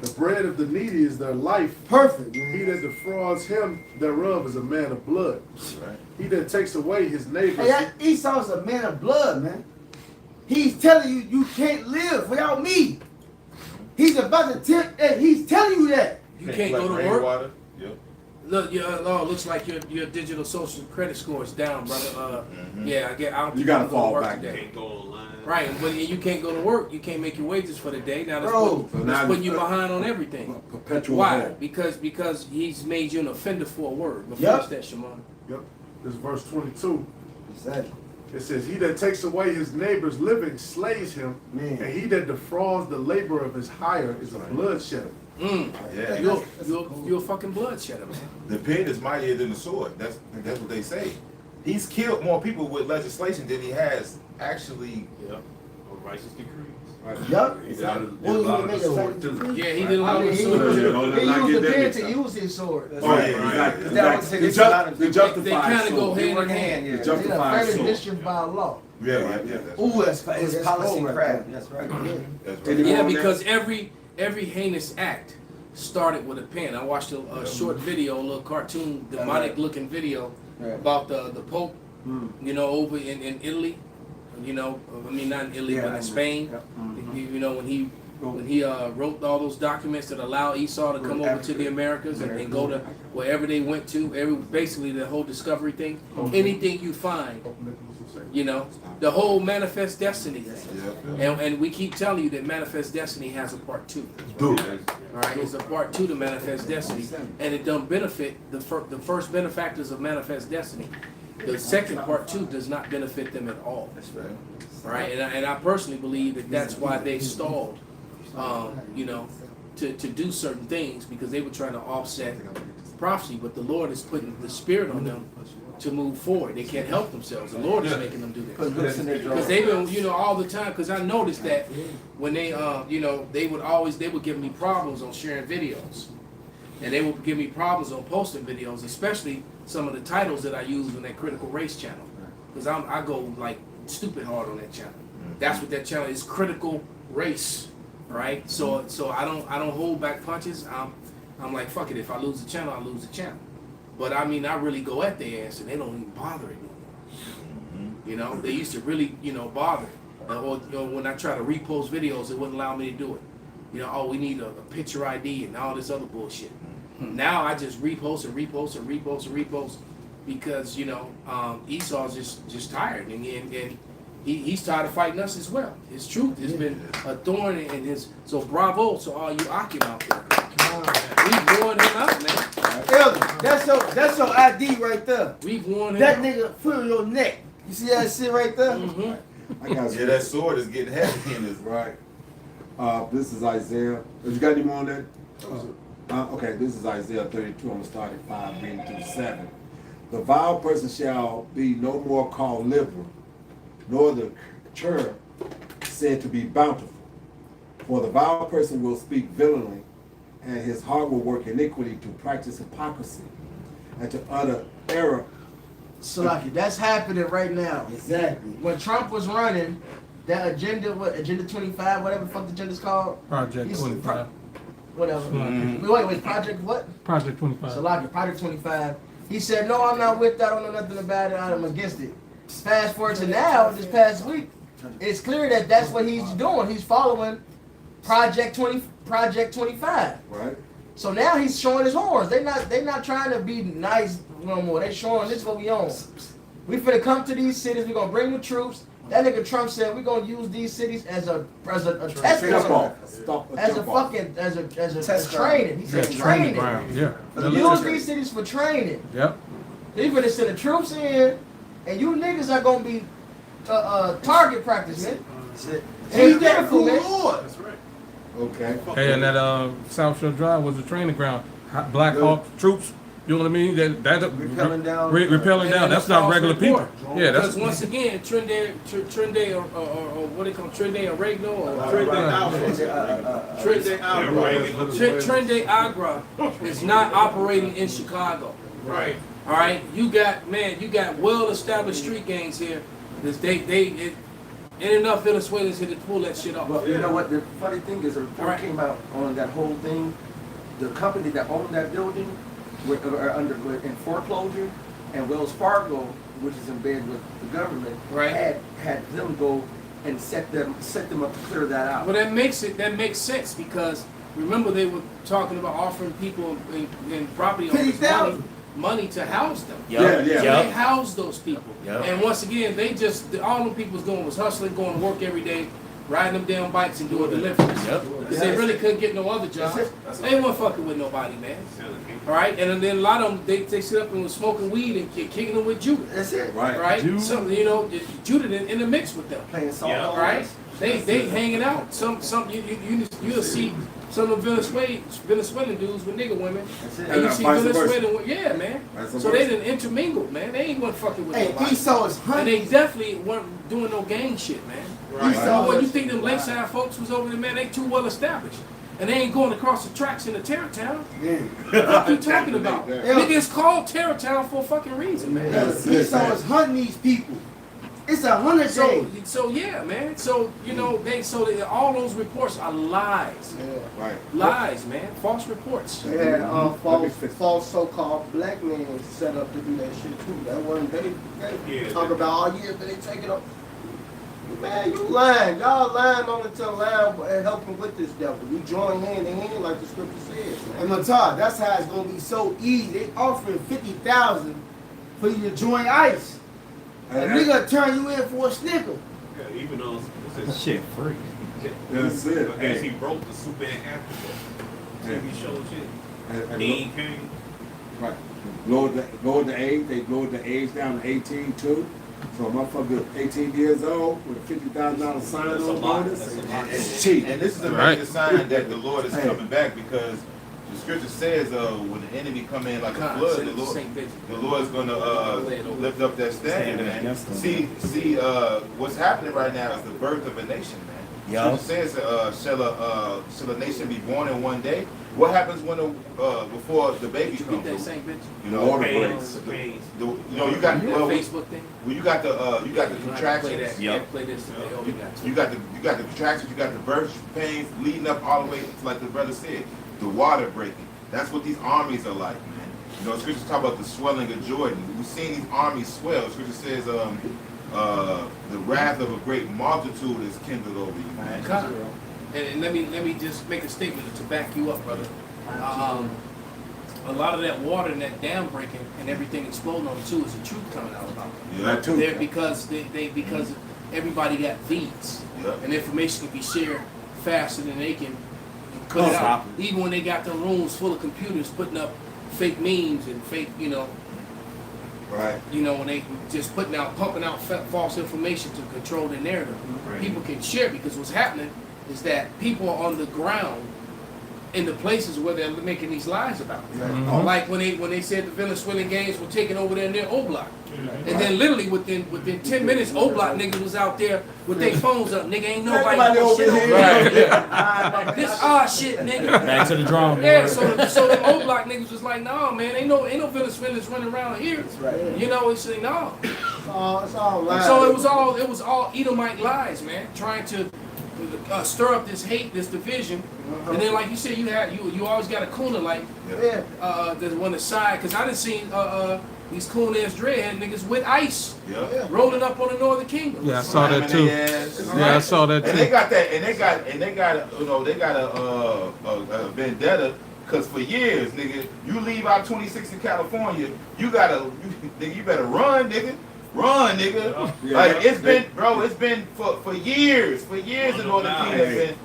The bread of the needy is their life. Perfect, man. He that defrauds him thereof is a man of blood. Right. He that takes away his neighbor. Hey, Esau's a man of blood, man. He's telling you you can't live without me. He's about to he's telling you that. You can't go to work. Water. Yeah. Look, looks like your digital social credit score is down, brother. Yeah, I don't think You gotta can go to fall work back. today. Can't go online. Right, but you can't go to work. You can't make your wages for the day. Now that's Bro. putting you behind on everything. Perpetual Why? hope. Because he's made you an offender for a word. But Yep. finish that, Shimon. Yep. This is verse 22. Exactly. It says, he that takes away his neighbor's living slays him, Man. and he that defrauds the labor of his hire is a bloodshedder. Yeah. You're a fucking bloodshedder, man. The pen is mightier than the sword. That's what they say. He's killed more people with legislation than he has actually. Yep. Or righteous decrees. Yup. He's out of Well, a lot he of made the a sword too. sacrifice. Yeah, he did a lot I mean, of he sword. Don't used get the that pen mixed to up. use his sword. Oh, yeah, Right. exactly. It's The justified They kind of go sword. hand in hand. hand, yeah. The justified They're sword. mischief by law. Yeah, yeah. Ooh, that's it's That's policy cold right crap. there. That's right. That's Any right. Yeah, more on because every heinous act started with a pen. I watched a short video, a little cartoon, demonic looking video about the Pope, you know, over in Italy. You know, I mean not in Italy, Yeah, but I in know. Spain. Yep. You know, when he wrote all those documents that allow Esau to come over to the Americas and go to wherever they went to, basically the whole discovery thing. Anything you find, you know, the whole manifest destiny thing. Yeah. And we keep telling you that manifest destiny has a part 2. Dude. All right, it's a part 2 to manifest destiny, and it don't benefit the first benefactors of manifest destiny. The second part 2 does not benefit them at all. That's right. All right, and I personally believe that that's why they stalled, you know, to do certain things, because they were trying to offset prophecy, but the Lord is putting the spirit on them to move forward. They can't help themselves. The Lord is making them do this. Because they've been, you know, all the time, because I noticed that when they, you know, they would give me problems on sharing videos. And they would give me problems on posting videos, especially some of the titles that I use on that Critical Race channel. Because I go like stupid hard on that channel. That's what that channel is, Critical Race, right? So I don't hold back punches. I'm like, fuck it, if I lose the channel, I lose the channel. But I mean, I really go at their ass, and they don't even bother it no more. You know, they used to really, you know, bother. Or you know, when I try to repost videos, it wouldn't allow me to do it. You know, oh, we need a picture ID and all this other bullshit. Now I just repost and repost and repost and repost because, you know, Esau's just tired, and he's tired of fighting us as well. His truth has been a thorn in his. So bravo to all you Akim out there. We've worn him out, man. Elder, that's your ID right there. We've worn him That out. nigga foot on your neck. You see that shit right there? Mm-hmm. I got Yeah, that sword is getting heavy in this. Right. This is Isaiah. You got any more on that? Okay, this is Isaiah 32. I'm going to start at 5, reading through 7. The vile person shall be no more called liberal, nor the churl said to be bountiful. For the vile person will speak villainy, and his heart will work iniquity to practice hypocrisy, and to utter error Salaki, that's happening right now. Exactly. When Trump was running, that agenda, Agenda 25, whatever the fuck the agenda's called. Project 25. Whatever. Mhm. Wait, Project what? Project 25. Salaki, Project 25. He said, no, I'm not with that. I don't know nothing about it. I'm against it. Fast forward to now, this past week, it's clear that that's what he's doing. He's following Project 25. Right. So now he's showing his horns. They not trying to be nice no more. They showing this is what we own. We finna come to these cities. We gonna bring the troops. That nigga Trump said we gonna use these cities as a test ground. As a fucking as Test training. He said training. Ground. Yeah. Use these cities for training. Yep. They finna send the troops in, and you niggas are gonna be target practice, man. He's Be that careful, cool man. Lord. Okay. Hey, and that South Shore Drive was a training ground. Black Hawk troops. You know what I mean? That Repelling down. repelling down. That's not regular people. Yeah, Because that's once again, Trende or what they call Trende Oregano or Trende Agra is not operating in Chicago. Right. All right, you got well-established street gangs here. Ain't enough Venezuelans here to pull that shit off. Well, you know what? The funny thing is, a report Right. came out on that whole thing. The company that owned that building were in foreclosure, and Wells Fargo, which is in bed with the government, Right. had them go and set them up to clear that out. Well, that makes sense because remember they were talking about offering people in property owners money to house them. Yeah. So they house those people. Yep. And once again, all them people was doing was hustling, going to work every day, riding them damn bikes and doing deliveries. Yep. Because they really couldn't get no other job. They weren't fucking with nobody, man. All right, and then a lot of them, they sit up and was smoking weed and kicking them with Judah. That's it. Right? Some, Judah in the mix with them. Playing salt. Yeah. Right? They hanging out. You'll see some of Venezuelan dudes with nigga women. That's it. And you And see vice versa. Venezuelan, yeah, man. Vice So they versa. done intermingled, man. They ain't one fucking with Hey, nobody. Esau is And hunting. they definitely weren't doing no gang shit, man. Right. Esau What you is- think them Lakeside folks was over there, man? They too well established. And they ain't going across the tracks in the Terrortown. Yeah. What you talking about? Yeah. Nigga, it's called Terrortown for a fucking reason, man. That's it, Esau man. is hunting these people. It's a hunter day. So yeah, man. So all those reports are lies, Right. lies, man. False reports. They had false so-called black men set up to do that shit too. That wasn't they Yeah, talk they- about all year, but they take it up. Man, you lying. Y'all lying on the tell lying and helping with this devil. You join hand in hand like the scripture says. And Matar, that's how it's gonna be so easy. They offering 50,000 for you to join ICE. And we gonna turn you in for a snicker. Yeah, even though it's Shit free. That's it. I guess he broke the Super in Africa. TV show shit. And He came. right. Lowered the age. They lowered the age down to 18 too. So a motherfucker 18 years old with a $50,000 sign That's a on lot. bonus. That's a lot. It's cheap. And this is a Right. major sign that the Lord is Hey. coming back because the scripture says when the enemy come in like a God, flood, send the Lord, Saint Vincent. the Lord's gonna lift up that standard, Stand man. against them. See, what's happening right now is the birth of a nation, man. Yeah. Scripture says, shall a nation be born in one day? What happens when before the baby Did you get that comes? same bitch? You know, Pains, pains. you got You well, that Facebook thing? you got the Play contractions. that. Yep. Play this. Oh, you got to. You got the contractions, you got the birth pains leading up all the way to, like the brother said, the water breaking. That's what these armies are like, man. You know, scripture talk about the swelling of Jordan. We've seen these armies swell. Scripture says the wrath of a great multitude is kindled over you, man. God. And let me just make a statement to back you up, brother. A lot of that water and that dam breaking and everything exploding on too is the truth coming out about them. Yeah, that too. They're because because everybody got feeds Yeah. and information can be shared faster than they can put it out. Even when they got the rooms full of computers putting up fake memes and fake, Right. when they just pumping out false information to control their narrative. Right. People can share because what's happening is that people are on the ground in the places where they're making these lies about. Mhm. Like when they said the Venezuelan gangs were taking over there in their O Block. And then literally within 10 minutes, O-Block niggas was out there with their phones up. Nigga, ain't nobody Everybody doing shit over on here. me. This our shit, nigga. Back to the drawing Yeah, board. so them O-Block niggas was like, nah, man, ain't no Venezuelans running around here. Right. You know, it's like, no. It's all lies. So it was all Edomite lies, man, trying to stir up this hate, this division. And then, like you said, you always got a cooner like Yeah. the one aside, because I done seen these coon ass dreadhead niggas with ice Yeah. rolling up on the Northern Kingdom. Yeah, I saw that too. Yeah, I saw that And they too. got that, and they got, you know, they got a vendetta. Cause for years, nigga, you leave out 26 in California, you better run, nigga. Run, nigga. Yeah. Like it's been for years in Northern Kingdom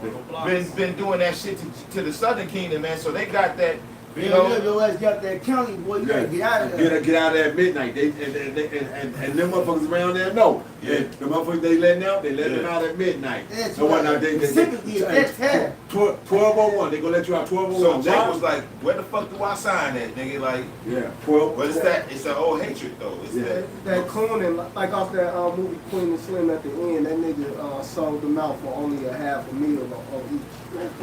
been doing that shit to the Southern Kingdom, man. So they got that, you know. Your ass got that county, boy. You gotta get out of there. Get out of there at midnight. And them motherfuckers around there know. Yeah. The motherfuckers they letting out, they let them out at midnight. That's So what now? Typically, that's time. 12:01. They gonna let you out 12:01. So Jake was like, "Where the fuck do I sign that, nigga?" Like, yeah, 12. but it's that. It's an old hatred though. It's that. That cooning, like off that movie Queen and Slim at the end, that nigga sold them out for only $500,000 on each.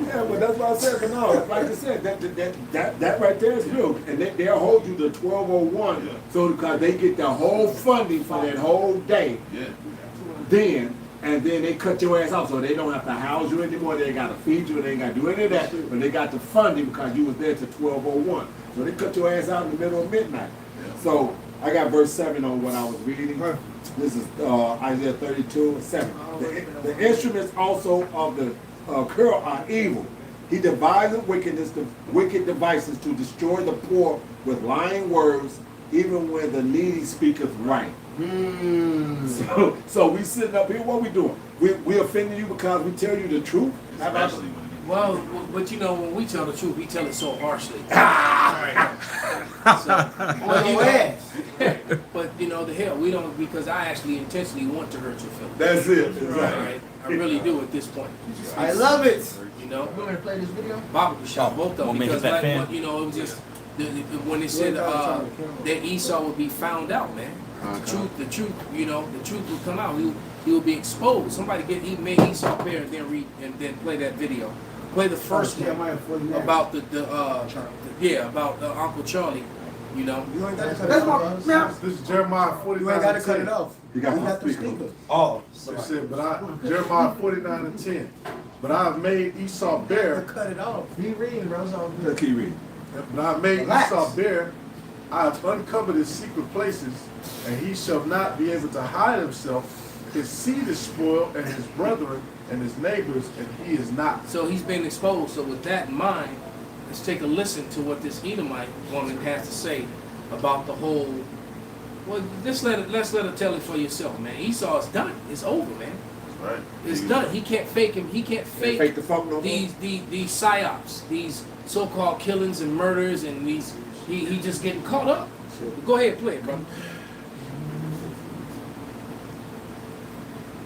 Yeah, but that's what I said. But no, like I said, that right there is real, and they'll hold you to 12:01. Yeah. So because they get the whole funding for that whole day. Yeah. And then they cut your ass off, so they don't have to house you anymore. They ain't got to feed you. They ain't got to do any of that. But they got the funding because you was there to 12:01. So they cut your ass out in the middle of midnight. So I got verse 7 on what I was reading. This is Isaiah 32:7. The instruments also of the curl are evil. He devises wicked devices to destroy the poor with lying words, even when the needy speaketh right. So we sitting up here, what we doing? We offending you because we tell you the truth? Especially Well, but you know, when we tell the truth, we tell it so harshly. But you know, the hell, we don't, because I actually intentionally want to hurt your feelings. That's it. Right. I really do at this point. I love it. You know, We're gonna play this video. Barbecue shop, both of them, Want me to because hit that like fan? you know, it was just when they said that Esau would be found out, man. The truth, you know, the truth would come out. He will be exposed. Somebody he made Esau appear and then play that video. Play the first one about about Uncle Charlie. You know. You ain't gotta cut it off. This is Jeremiah 49. You ain't gotta cut it off. You got You my got the speaker. speaker. Oh, It said, Jeremiah 49:10. But I have made Esau bare. Cut it off. Be reading, bro. It's all good. Let's keep reading. But I have made Relax. Esau bare. I have uncovered his secret places, and he shall not be able to hide himself. His seed is spoiled, and his brethren and his neighbors, and he is not. So he's been exposed. So with that in mind, let's take a listen to what this Edomite woman has to say about the whole. Well, let's let her tell it for yourself, man. Esau is done. It's over, man. Right. It's done. He can't fake him. He can't Fake the funk no more. these psyops, these so-called killings and murders, and these he just getting caught up. Go ahead, play it, brother.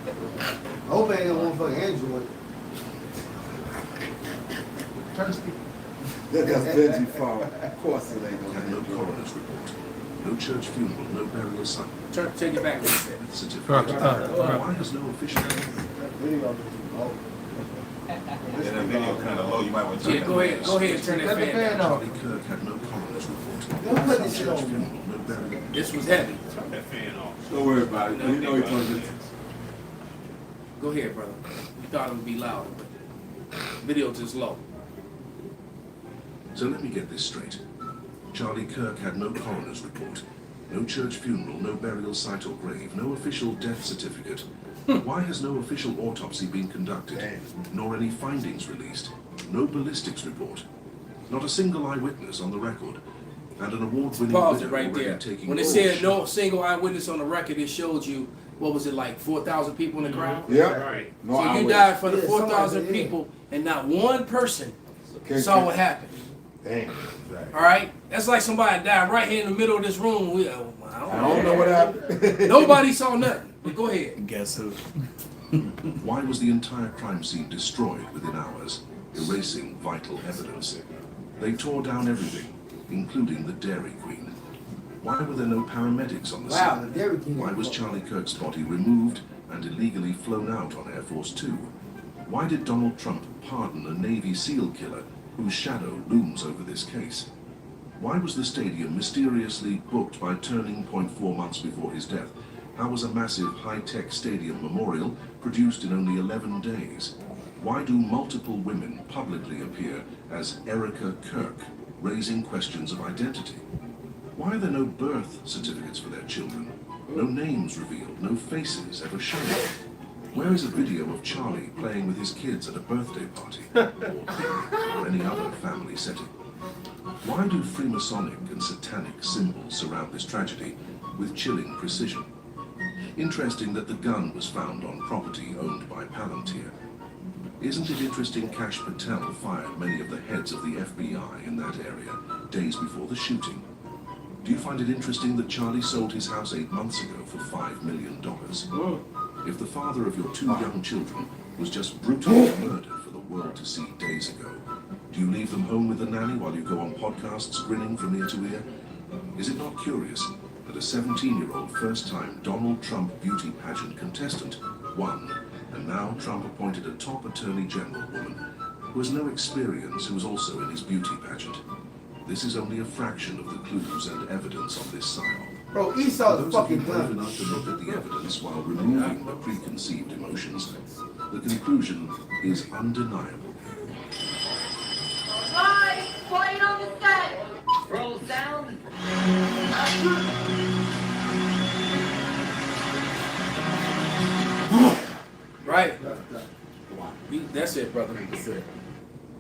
I hope I ain't got one fucking Android. Turn the speaker. That's Benji Farr. Of course it ain't gonna No coroner's report. No church funeral, no burial site. Take it back a little bit. Certificate. Why has no official... And that video kind of low. You might want to turn Yeah, go ahead and turn that fan down. Charlie Kirk had no coroner's report. Don't put this No shit church on. funeral, no burial. This was heavy. Turn that fan off. Don't worry about it. You know he's gonna get. Go ahead, brother. You thought it would be louder, but the video just low. So let me get this straight. Charlie Kirk had no coroner's report. No church funeral, no burial site or grave, no official death certificate. Why has no official autopsy been conducted, nor any findings released? No ballistics report. Not a single eyewitness on the record. And an award-winning Pause it widow right already there. taking When it all said shot. no single eyewitness on the record, it showed you, what was it, like 4,000 people in the crowd? Yeah. Right. No So you eyewitness. died for the Yeah, 4,000 somebody, yeah. people, and not one person Can't- saw what happened. Damn. All right? That's like somebody died right here in the middle of this room. I don't know what happened. Nobody saw nothing. But go ahead. Guess who? Why was the entire crime scene destroyed within hours, erasing vital evidence? They tore down everything, including the Dairy Queen. Why were there no paramedics on the Wow, scene? everything. Why was Charlie Kirk's body removed and illegally flown out on Air Force Two? Why did Donald Trump pardon a Navy SEAL killer whose shadow looms over this case? Why was the stadium mysteriously booked by Turning Point 4 months before his death? How was a massive high-tech stadium memorial produced in only 11 days? Why do multiple women publicly appear as Erica Kirk, raising questions of identity? Why are there no birth certificates for their children? No names revealed, no faces ever shown. Where is a video of Charlie playing with his kids at a birthday party or any other family setting? Why do Freemasonic and satanic symbols surround this tragedy with chilling precision? Interesting that the gun was found on property owned by Palantir. Isn't it interesting Kash Patel fired many of the heads of the FBI in that area days before the shooting? Do you find it interesting that Charlie sold his house 8 months ago for $5 million? If the father of your 2 young children was just brutally murdered for the world to see days ago, do you leave them home with the nanny while you go on podcasts grinning from ear to ear? Is it not curious that a 17-year-old first-time Donald Trump beauty pageant contestant won, and now Trump appointed a top attorney general woman who has no experience, who is also in his beauty pageant? This is only a fraction of the clues and evidence on this side. Bro, Esau's Those of you fucking brave done. enough to look at the evidence while removing the preconceived emotions, the conclusion is undeniable. Right, quiet on the set. Roll sound. Right. That's it, brother.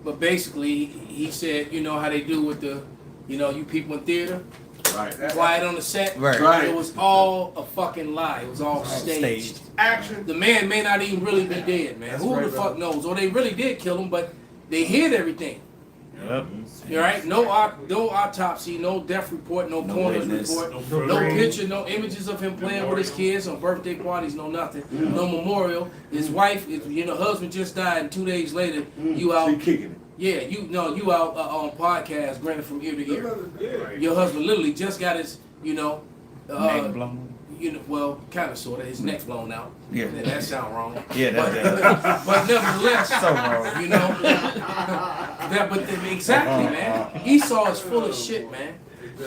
But basically, he said, you know how they do with the, you people in theater? Right. Quiet on the set? Right. It was all a fucking lie. It was all staged. Action. The man may not even really be dead, man. That's Who right, the fuck knows? Or they really did kill him, but they hid everything. Yep. You all right? No autopsy, no death report, no coroner's witness, report, no picture, no images of him playing with his kids on birthday parties, no nothing, no memorial. His wife, husband just died, and 2 days later, you out. She kicking it. Yeah, you out on podcast, grinning from ear to ear. Your husband literally just got his, Neck blown. well, kind of, sort of, his neck blown out. Yeah. That sound wrong. Yeah, but, that but nevertheless, so wrong. Exactly, man. Esau is full of shit, man.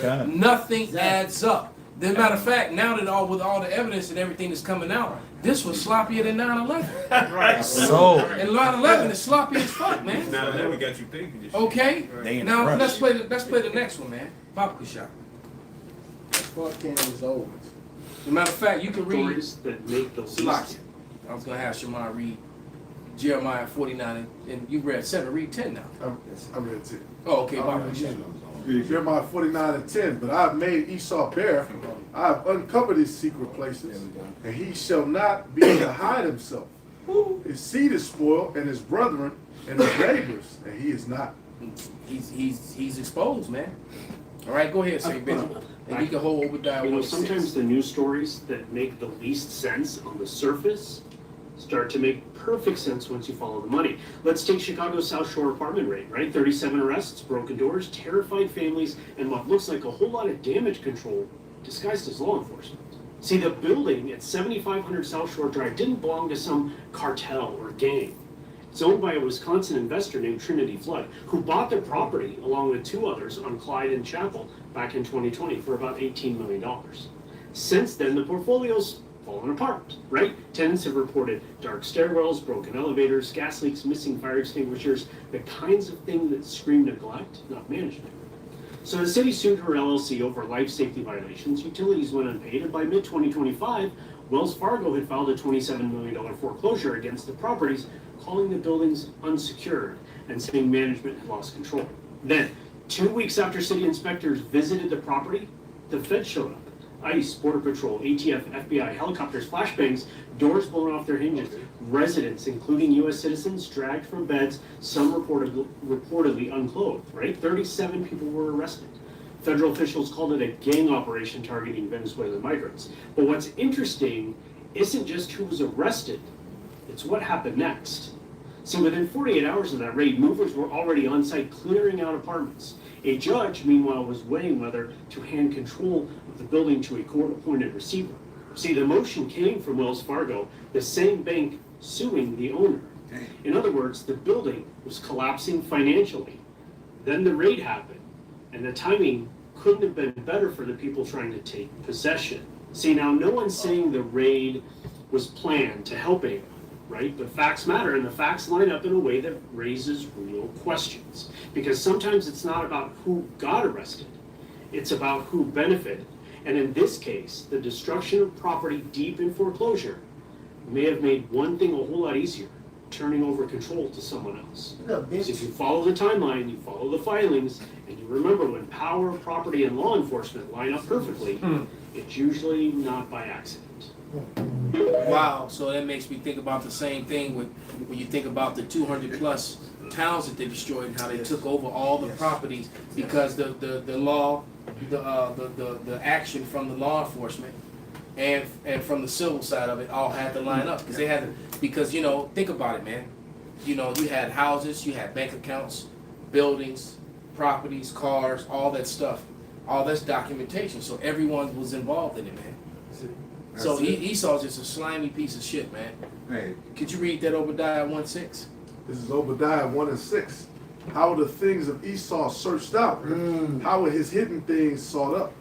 God. Nothing adds up. As a matter of fact, now that with all the evidence and everything that's coming out, this was sloppier than 9/11. Right. So. And 9/11 is sloppy as fuck, man. Now we got you thinking. Okay. They in Now the let's play the next one, man. Popcorn shot. Fuck Candace Owens. As a matter of fact, you can read. Stories that make the Salakia. least. I was gonna have Shemar read Jeremiah 49, and you read 7. Read 10 now. I read 10. Oh, okay. I My read bad. 10. Jeremiah 49 and 10. But I have made Esau bare. I have uncovered his secret places, and he shall not be able to hide himself. His seed is spoiled, and his brethren and his neighbors, and he is not. He's exposed, man. All right, go ahead, say Benjamin. And you can hold Obadiah 1 Sometimes the news stories that make the least sense on the surface start to make perfect sense once you follow the money. Let's take Chicago's South Shore apartment raid, right? 37 arrests, broken doors, terrified families, and what looks like a whole lot of damage control disguised as law enforcement. See, the building at 7500 South Shore Drive didn't belong to some cartel or gang. It's owned by a Wisconsin investor named Trinity Flood, who bought the property along with 2 others on Clyde and Chapel back in 2020 for about $18 million. Since then, the portfolio's fallen apart, right? Tenants have reported dark stairwells, broken elevators, gas leaks, missing fire extinguishers, the kinds of things that scream neglect, not management. So the city sued her LLC over life safety violations, utilities went unpaid, and by mid-2025, Wells Fargo had filed a $27 million foreclosure against the properties, calling the buildings unsecured and saying management had lost control. Then, 2 weeks after city inspectors visited the property, the Fed showed up. ICE, Border Patrol, ATF, FBI, helicopters, flashbangs, doors blown off their hinges, residents, including U.S. citizens, dragged from beds, some reportedly unclothed, right? 37 people were arrested. Federal officials called it a gang operation targeting Venezuelan migrants. But what's interesting isn't just who was arrested, it's what happened next. See, within 48 hours of that raid, movers were already on site clearing out apartments. A judge, meanwhile, was weighing whether to hand control of the building to a court-appointed receiver. See, the motion came from Wells Fargo, the same bank suing the owner. In other words, the building was collapsing financially. Then the raid happened, and the timing couldn't have been better for the people trying to take possession. See, now no one's saying the raid was planned to help anyone, right? But facts matter, and the facts line up in a way that raises real questions. Because sometimes it's not about who got arrested, it's about who benefited. And in this case, the destruction of property deep in foreclosure may have made one thing a whole lot easier: turning over control to someone else. So if you follow the timeline, you follow the filings, and you remember when power, property, and law enforcement line up perfectly, it's usually not by accident. Wow, so that makes me think about the same thing when you think about the 200 plus towns that they destroyed and how they took over all the properties because the law, the action from the law enforcement and from the civil side of it all had to line up because they had to, because you know, think about it, man. You know, you had houses, you had bank accounts, buildings, properties, cars, all that stuff. All that's documentation, so everyone was involved in it, man. So Esau's just a slimy piece of shit, man. Hey. Could you read that Obadiah 1:6? This is Obadiah 1:6. How are the things of Esau searched out? How are his hidden things sought up?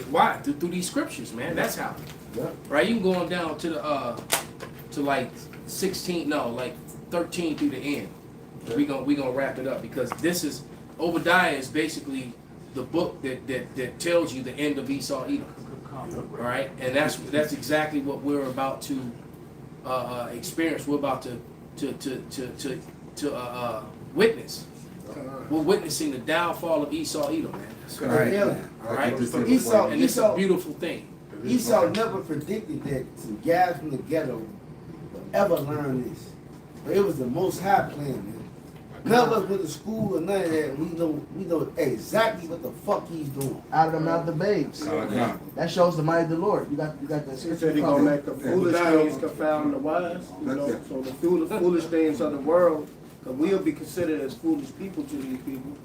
Why? Through these scriptures, man. That's how. Yeah. Right? You can go on down to the to like 16, no, like 13 through the end. Yeah. We gonna wrap it up because this is Obadiah is basically the book that tells you the end of Esau Edom. All right, and that's exactly what we're about to experience. We're about to witness. We're witnessing the downfall of Esau Edom, man. All right. All right. Esau, and it's a beautiful thing. Esau never predicted that some guys from the ghetto would ever learn this, but it was the Most High plan, man. None of us went to school or none of that. We know exactly what the fuck he's doing. Out of the mouth of babes. That shows the might of the Lord. You got the He scripture. said he's gonna make the foolish things confound the wise. You know, so the foolish things of the world, because we'll be considered as foolish people to these people,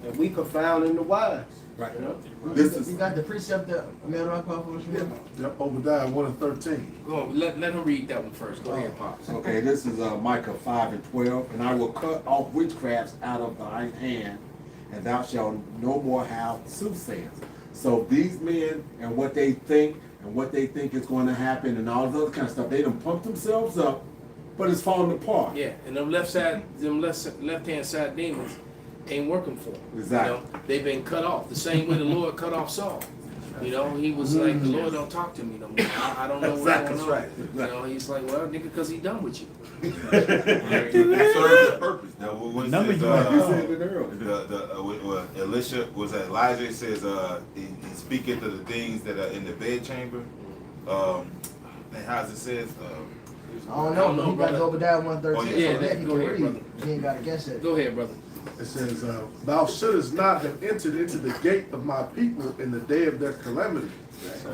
and we confounding the wise. Right. You know? You got the precept that Yep, Obadiah 1:13. Go on, let him read that one first. Go ahead, Pops. Okay, this is Micah 5:12. And I will cut off witchcrafts out of thine hand, and thou shalt no more have soothsayers. So these men and what they think is going to happen and all this other kind of stuff, they done pumped themselves up, but it's falling apart. Yeah, and them left hand side demons ain't working for them. Exactly. You know, they've been cut off the same way the Lord cut off Saul. You know, he was like, the Lord don't talk to me no more. I don't know what's going on. Right. You know, he's like, well, nigga, because he done with you. It serves a purpose. Now, what Elisha was that Elijah says he speaketh to the things that are in the bedchamber. And how's it says? I don't know. He got Obadiah 1:13. Oh, So yeah, that he go can ahead, read. brother. You ain't gotta guess it. Go ahead, brother. It says, thou shouldest not have entered into the gate of my people in the day of their calamity.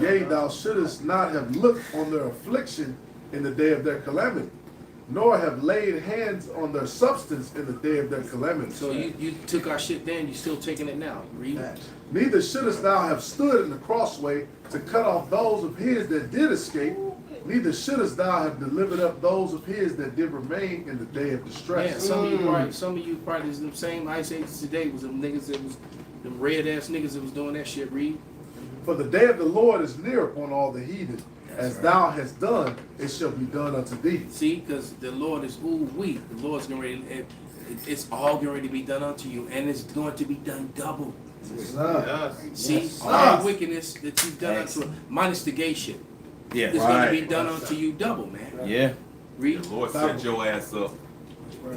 Yea, thou shouldest not have looked on their affliction in the day of their calamity, nor have laid hands on their substance in the day of their calamity. So you took our shit then, you still taking it now. Read. Neither shouldest thou have stood in the crossway to cut off those of his that did escape, neither shouldest thou have delivered up those of his that did remain in the day of distress. Yeah, some of you probably is the same Ice Ages today was them niggas that was them red ass niggas that was doing that shit. Read. For the day of the Lord is near upon all the heathen. As thou hast done, it shall be done unto thee. See, because the Lord is the Lord's going ready. It's all going to be done unto you, and it's going to be done double. See, all wickedness that you've done unto minus the gay shit. Yeah, it's going to be done unto you double, man. Yeah. Read. The Lord set your ass up.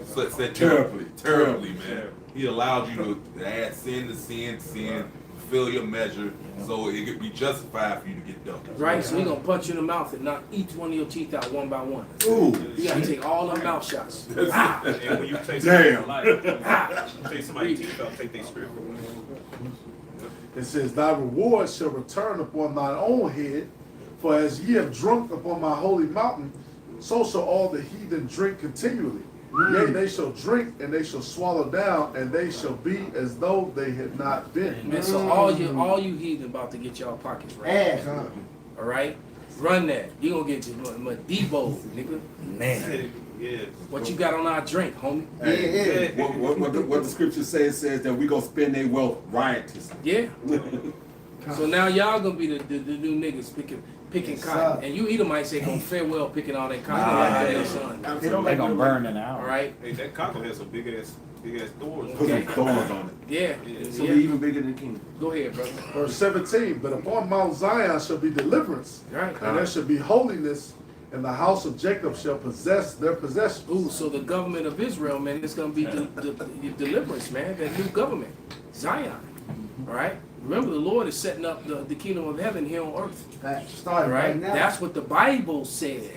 Set terribly, man. He allowed you to add sin to sin, fulfill your measure, so it could be justified for you to get done. Right, so we're going to punch you in the mouth and knock each one of your teeth out one by one. Ooh. You got to take all them mouth shots. And when you take somebody's teeth out, take their spirit. It says, thy reward shall return upon thine own head, for as ye have drunk upon my holy mountain, so shall all the heathen drink continually. Yea, they shall drink and they shall swallow down, and they shall be as though they had not been. Man, so all you heathen about to get y'all pockets right. All right, run that. You gonna get your Debo, nigga. Man. Yeah. What you got on our drink, homie? Hey, what the scripture says that we gonna spend their wealth riotously. Yeah. So now y'all gonna be the new niggas picking cotton, and you Edomites ain't gonna farewell picking all that cotton. They gonna burn it out. All right. Hey, that cotton has some big ass thorns. Put some thorns on it. Yeah. So be even bigger than the kingdom. Go ahead, brother. Verse 17, but upon Mount Zion shall be deliverance, Right. and there shall be holiness, and the house of Jacob shall possess their possessions. Ooh, so the government of Israel, man, it's gonna be the deliverance, man. That new government, Zion. All right. Remember, the Lord is setting up the kingdom of heaven here on earth. Starting Right? right now. That's what the Bible says.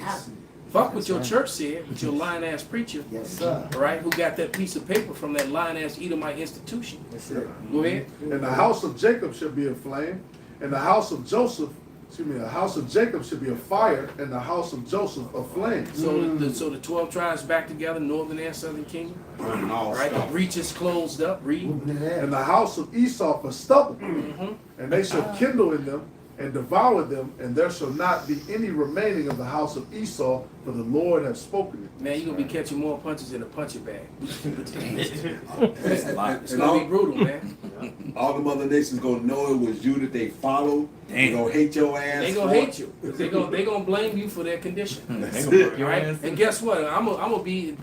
Fuck what your church said, with your lying ass preacher. Yes, sir. All right, who got that piece of paper from that lying ass Edomite institution? Yes, sir. Go ahead. And the house of Jacob shall be a flame, and the house of Joseph, the house of Jacob shall be a fire, and the house of Joseph a flame. So the 12 tribes back together, northern and southern kingdom. Burning all All right, the stuff. breach is closed up. Read. And the house of Esau for stubble, and they shall kindle in them and devour them, and there shall not be any remaining of the house of Esau, for the Lord has spoken it. Man, you're gonna be catching more punches in a punching bag. And It's gonna be brutal, man. all the other nations gonna know it was you that they followed. They gonna hate your ass. They gonna hate you. 'Cause they gonna blame you for their condition. They gonna break your Right? ass. And guess what? I'm gonna be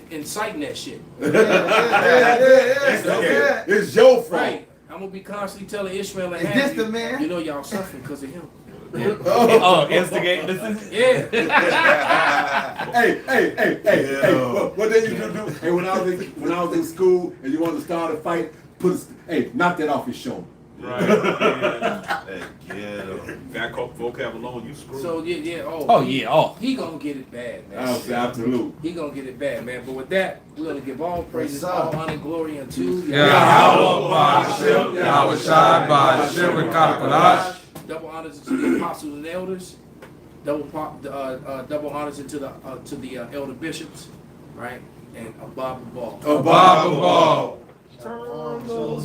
inciting that shit. It's your fault. Right. I'm gonna be constantly telling Ishmael and Is Hannah, this the man? you know y'all suffering because of him. Oh, instigate this. Yeah. Hey, what they used to do? Hey, when I was in school and you wanted to start a fight, knock that off his shoulder. Right. Yeah. That vocab alone, you screwed. So yeah. Oh, yeah. Oh. He gonna get it bad, man. Absolutely. He gonna get it bad, man. But with that, we're gonna give all praises, all honor, and glory unto Yahweh Ba'ashem, Yahweh Shai Ba'ashem, Rekapalash. Double honors to the apostles and elders. Double honors to the elder bishops, right? And Abba Ball. Abba Ball.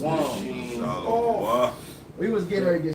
Wow. We was getting ready to get